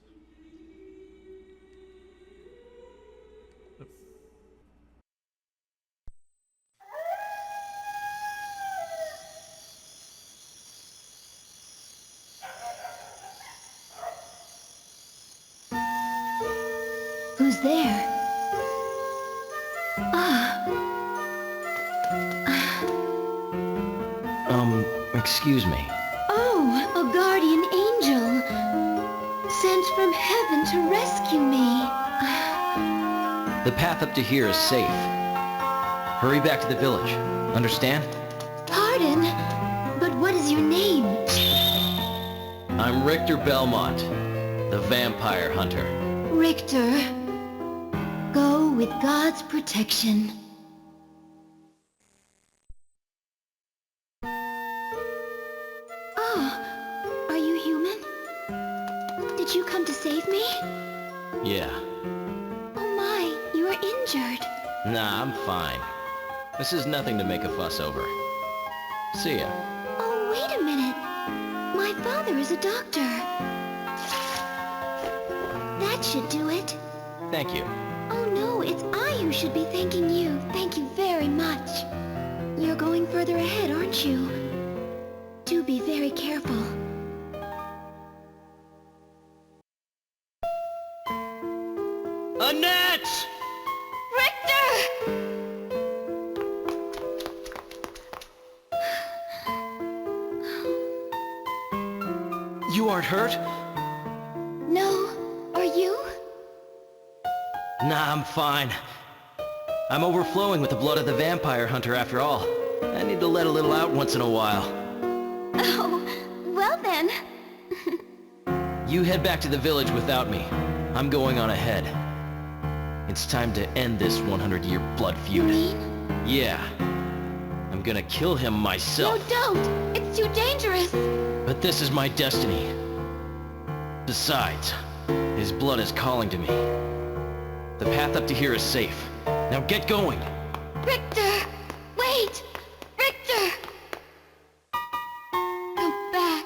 Who's there? Excuse me. Oh, a guardian angel. Sent from heaven to rescue me. The path up to here is safe. Hurry back to the village. Understand? Pardon? But is your name? I'm Richter Belmont, the vampire hunter. Richter. Go with God's protection. Oh, are you human? Did you come to save me? Yeah. Oh my, you are injured. Nah, I'm fine. This is nothing to make a fuss over. See ya. Oh, wait a minute. My father is a doctor. That should do it. Thank you. Oh no, it's I who should be thanking you. Thank you very much. You're going further ahead, aren't you? Do be very careful. Annette! Richter! You aren't hurt? No, are you? Nah, I'm fine. I'm overflowing with the blood of the vampire hunter after all. I need to let a little out once in a while. Oh, well then. You head back to the village without me. I'm going on ahead. It's time to end this 100-year blood You feud. mean? Yeah. I'm gonna kill him myself. No, don't! It's too dangerous! But this is my destiny. Besides, his blood is calling to me. The path up to here is safe. Now get going! Richter! Wait! Richter! Come back.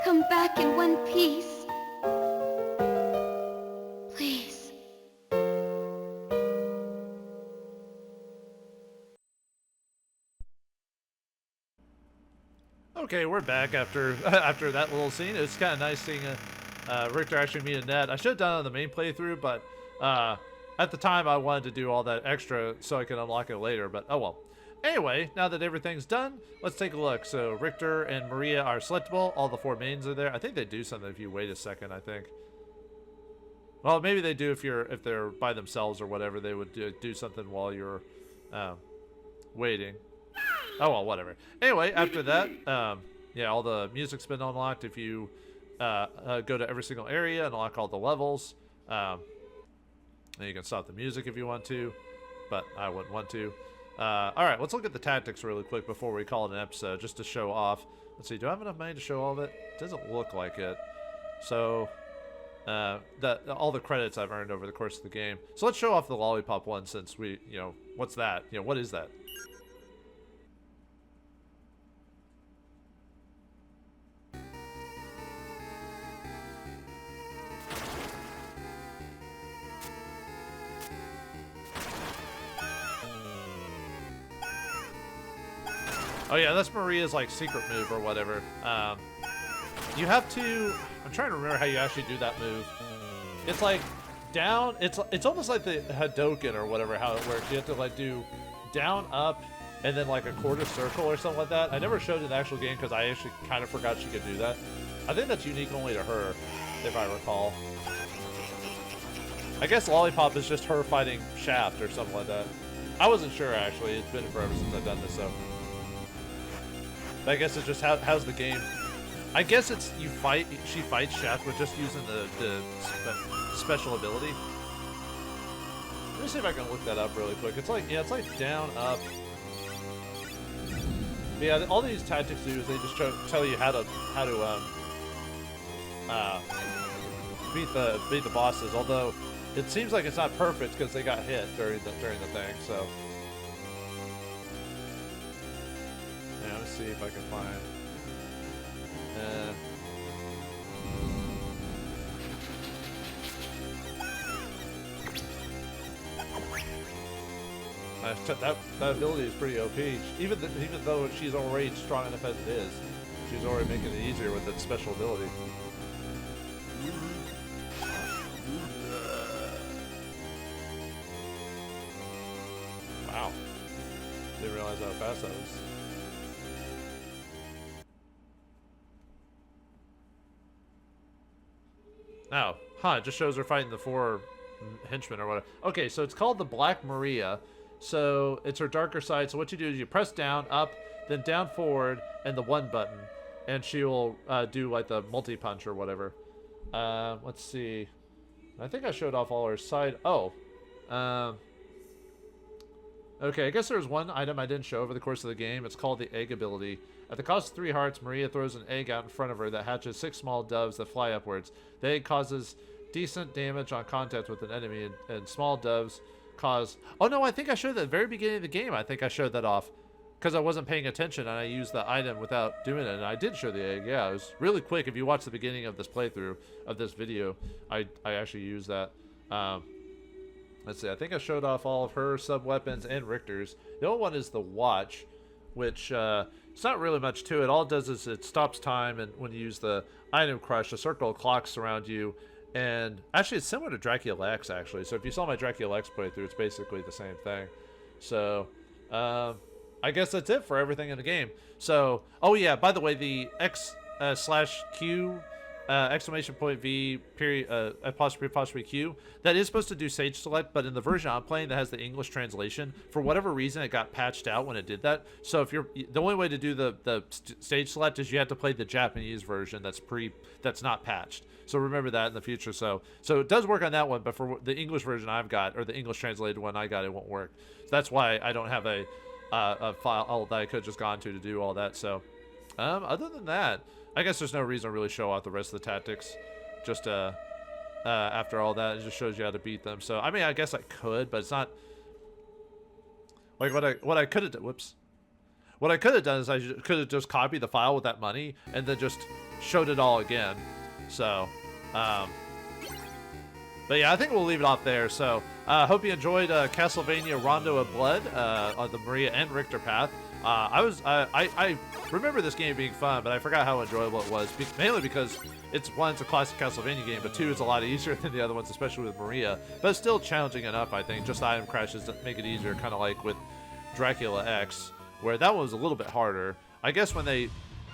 Come back in one piece. Please. Okay, we're back after after that little scene. It's kind of nice seeing Richter actually meet Annette. I should have done it on the main playthrough, but at the time I wanted to do all that extra so I could unlock it later, but oh well. Anyway, now that everything's done, let's take a look. So Richter and Maria are selectable. All the 4 maidens are there. I think they do something if you wait a second, I think. Well, maybe they do if they're by themselves or whatever. They would do something while you're waiting. Oh well, whatever. Anyway, after that, yeah, all the music's been unlocked. If you go to every single area and unlock all the levels, and you can stop the music if you want to, but I wouldn't want to. All right, let's look at the tactics really quick before we call it an episode, just to show off. Let's see, do I have enough money to show all of it? Doesn't look like it. So, all the credits I've earned over the course of the game. So let's show off the lollipop one, since we, what's that? What is that? Oh yeah, that's Maria's like secret move or whatever. You have to. I'm trying to remember how you actually do that move. It's like down. It's almost like the Hadoken or whatever, how it works. You have to like do down, up, and then like a quarter circle or something like that. I never showed it in the actual game because I actually kind of forgot she could do that. I think that's unique only to her, if I recall. I guess Lollipop is just her fighting Shaft or something like that. I wasn't sure actually. It's been forever since I've done this, so. I guess it's just how's the game. I guess it's she fights Shaft with just using the special ability. Let me see if I can look that up really quick. It's like, yeah, it's like down, up. But yeah, all these tactics do is they just tell you how to beat the bosses. Although it seems like it's not perfect because they got hit during the thing. So. Yeah, let's see if I can find. That ability is pretty OP. Even though she's already strong enough as it is, she's already making it easier with that special ability. Wow. Didn't realize how fast that was. Oh, it just shows her fighting the 4 henchmen or whatever. Okay, so it's called the Black Maria. So it's her darker side. So what you do is you press down, up, then down forward, and the 1 button, and she will do like the multi-punch or whatever. Let's see. I think I showed off all her side. Oh. Okay, I guess there's one item I didn't show over the course of the game. It's called the egg ability. At the cost of 3 hearts, Maria throws an egg out in front of her that hatches 6 small doves that fly upwards. The egg causes decent damage on contact with an enemy, and small doves cause... Oh no, I think I showed that at the very beginning of the game. I think I showed that off because I wasn't paying attention and I used the item without doing it, and I did show the egg. Yeah, it was really quick. If you watch the beginning of this playthrough of this video, I actually used that. Let's see, I think I showed off all of her sub-weapons and Richter's. The other one is the watch, which it's not really much to it. All it does is it stops time, and when you use the item crush, a circle of clocks around you. And actually, it's similar to Dracula X, actually. So if you saw my Dracula X playthrough, it's basically the same thing. So I guess that's it for everything in the game. So, oh yeah, by the way, the X/Q exclamation point V period apostrophe Q, that is supposed to do stage select, but in the version I'm playing that has the English translation, for whatever reason it got patched out when it did that. So if you're the only way to do the stage select is you have to play the Japanese version that's not patched. So remember that in the future. So it does work on that one, but for the English version I've got, or the English translated one I got, it won't work. So that's why I don't have a file that I could have just gone to do all that. So other than that, I guess there's no reason to really show off the rest of the tactics. Just after all that, it just shows you how to beat them. So I mean, I guess I could, but it's not like what I could have done. Whoops. What I could have done is I could have just copied the file with that money and then just showed it all again. So, but yeah, I think we'll leave it off there. So, hope you enjoyed Castlevania Rondo of Blood on the Maria and Richter path. I remember this game being fun, but I forgot how enjoyable it was. Mainly because it's a classic Castlevania game, but 2 is a lot easier than the other ones, especially with Maria. But it's still challenging enough, I think. Just item crashes that make it easier, kind of like with Dracula X, where that one was a little bit harder. I guess when they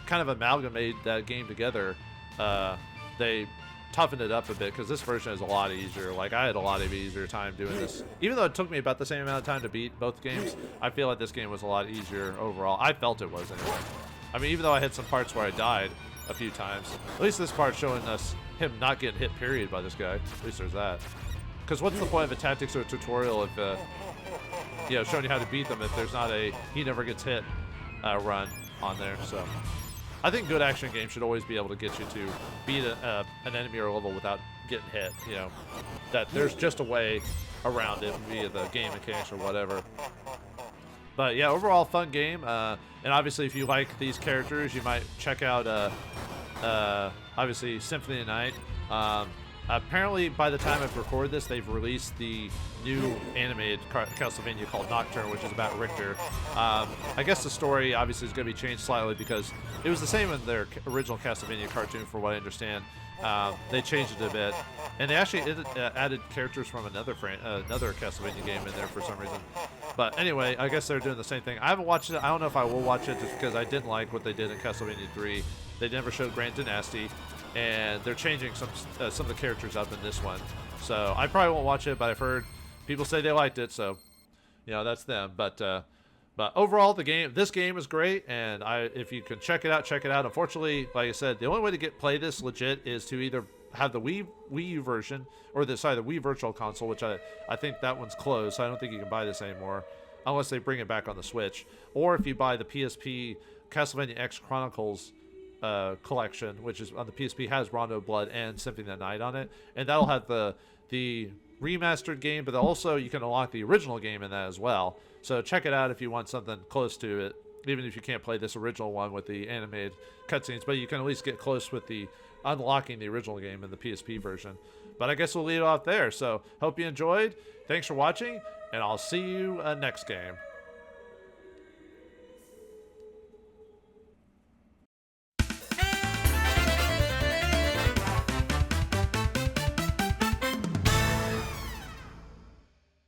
kind of amalgamated that game together, they toughened it up a bit, because this version is a lot easier. Like, I had a lot of easier time doing this. Even though it took me about the same amount of time to beat both games, I feel like this game was a lot easier overall. I felt it was anyway. I mean, even though I had some parts where I died a few times, at least this part's showing us him not getting hit, period, by this guy. At least there's that. Because what's the point of a tactics or a tutorial if, you know, showing you how to beat them if there's not a he never gets hit run on there, so... I think good action games should always be able to get you to beat an enemy or a level without getting hit, you know. That there's just a way around it via the game mechanics or whatever. But yeah, overall fun game. And obviously if you like these characters, you might check out obviously Symphony of the Night. Apparently by the time I've recorded this, they've released the new animated Castlevania called Nocturne, which is about Richter. I guess the story obviously is going to be changed slightly because it was the same in their original Castlevania cartoon, for what I understand. They changed it a bit, and they actually added characters from another Castlevania game in there for some reason. But anyway, I guess they're doing the same thing. I haven't watched it. I don't know if I will watch it, just because I didn't like what they did in Castlevania 3. They never showed Grand Dynasty, and they're changing some of the characters up in this one. So I probably won't watch it, but I've heard people say they liked it, so you know, that's them. But overall, this game is great, and if you can check it out, check it out. Unfortunately, like I said, the only way to play this legit is to either have the Wii U version, or the Wii Virtual Console, which I think that one's closed, so I don't think you can buy this anymore unless they bring it back on the Switch. Or if you buy the PSP Castlevania X Chronicles collection, which is on the PSP, has Rondo of Blood and Symphony of the Night on it, and that'll have the remastered game, but also you can unlock the original game in that as well. So check it out if you want something close to it, even if you can't play this original one with the animated cutscenes, but you can at least get close with the unlocking the original game in the PSP version. But I guess we'll leave it off there. So hope you enjoyed. Thanks for watching, and I'll see you next game.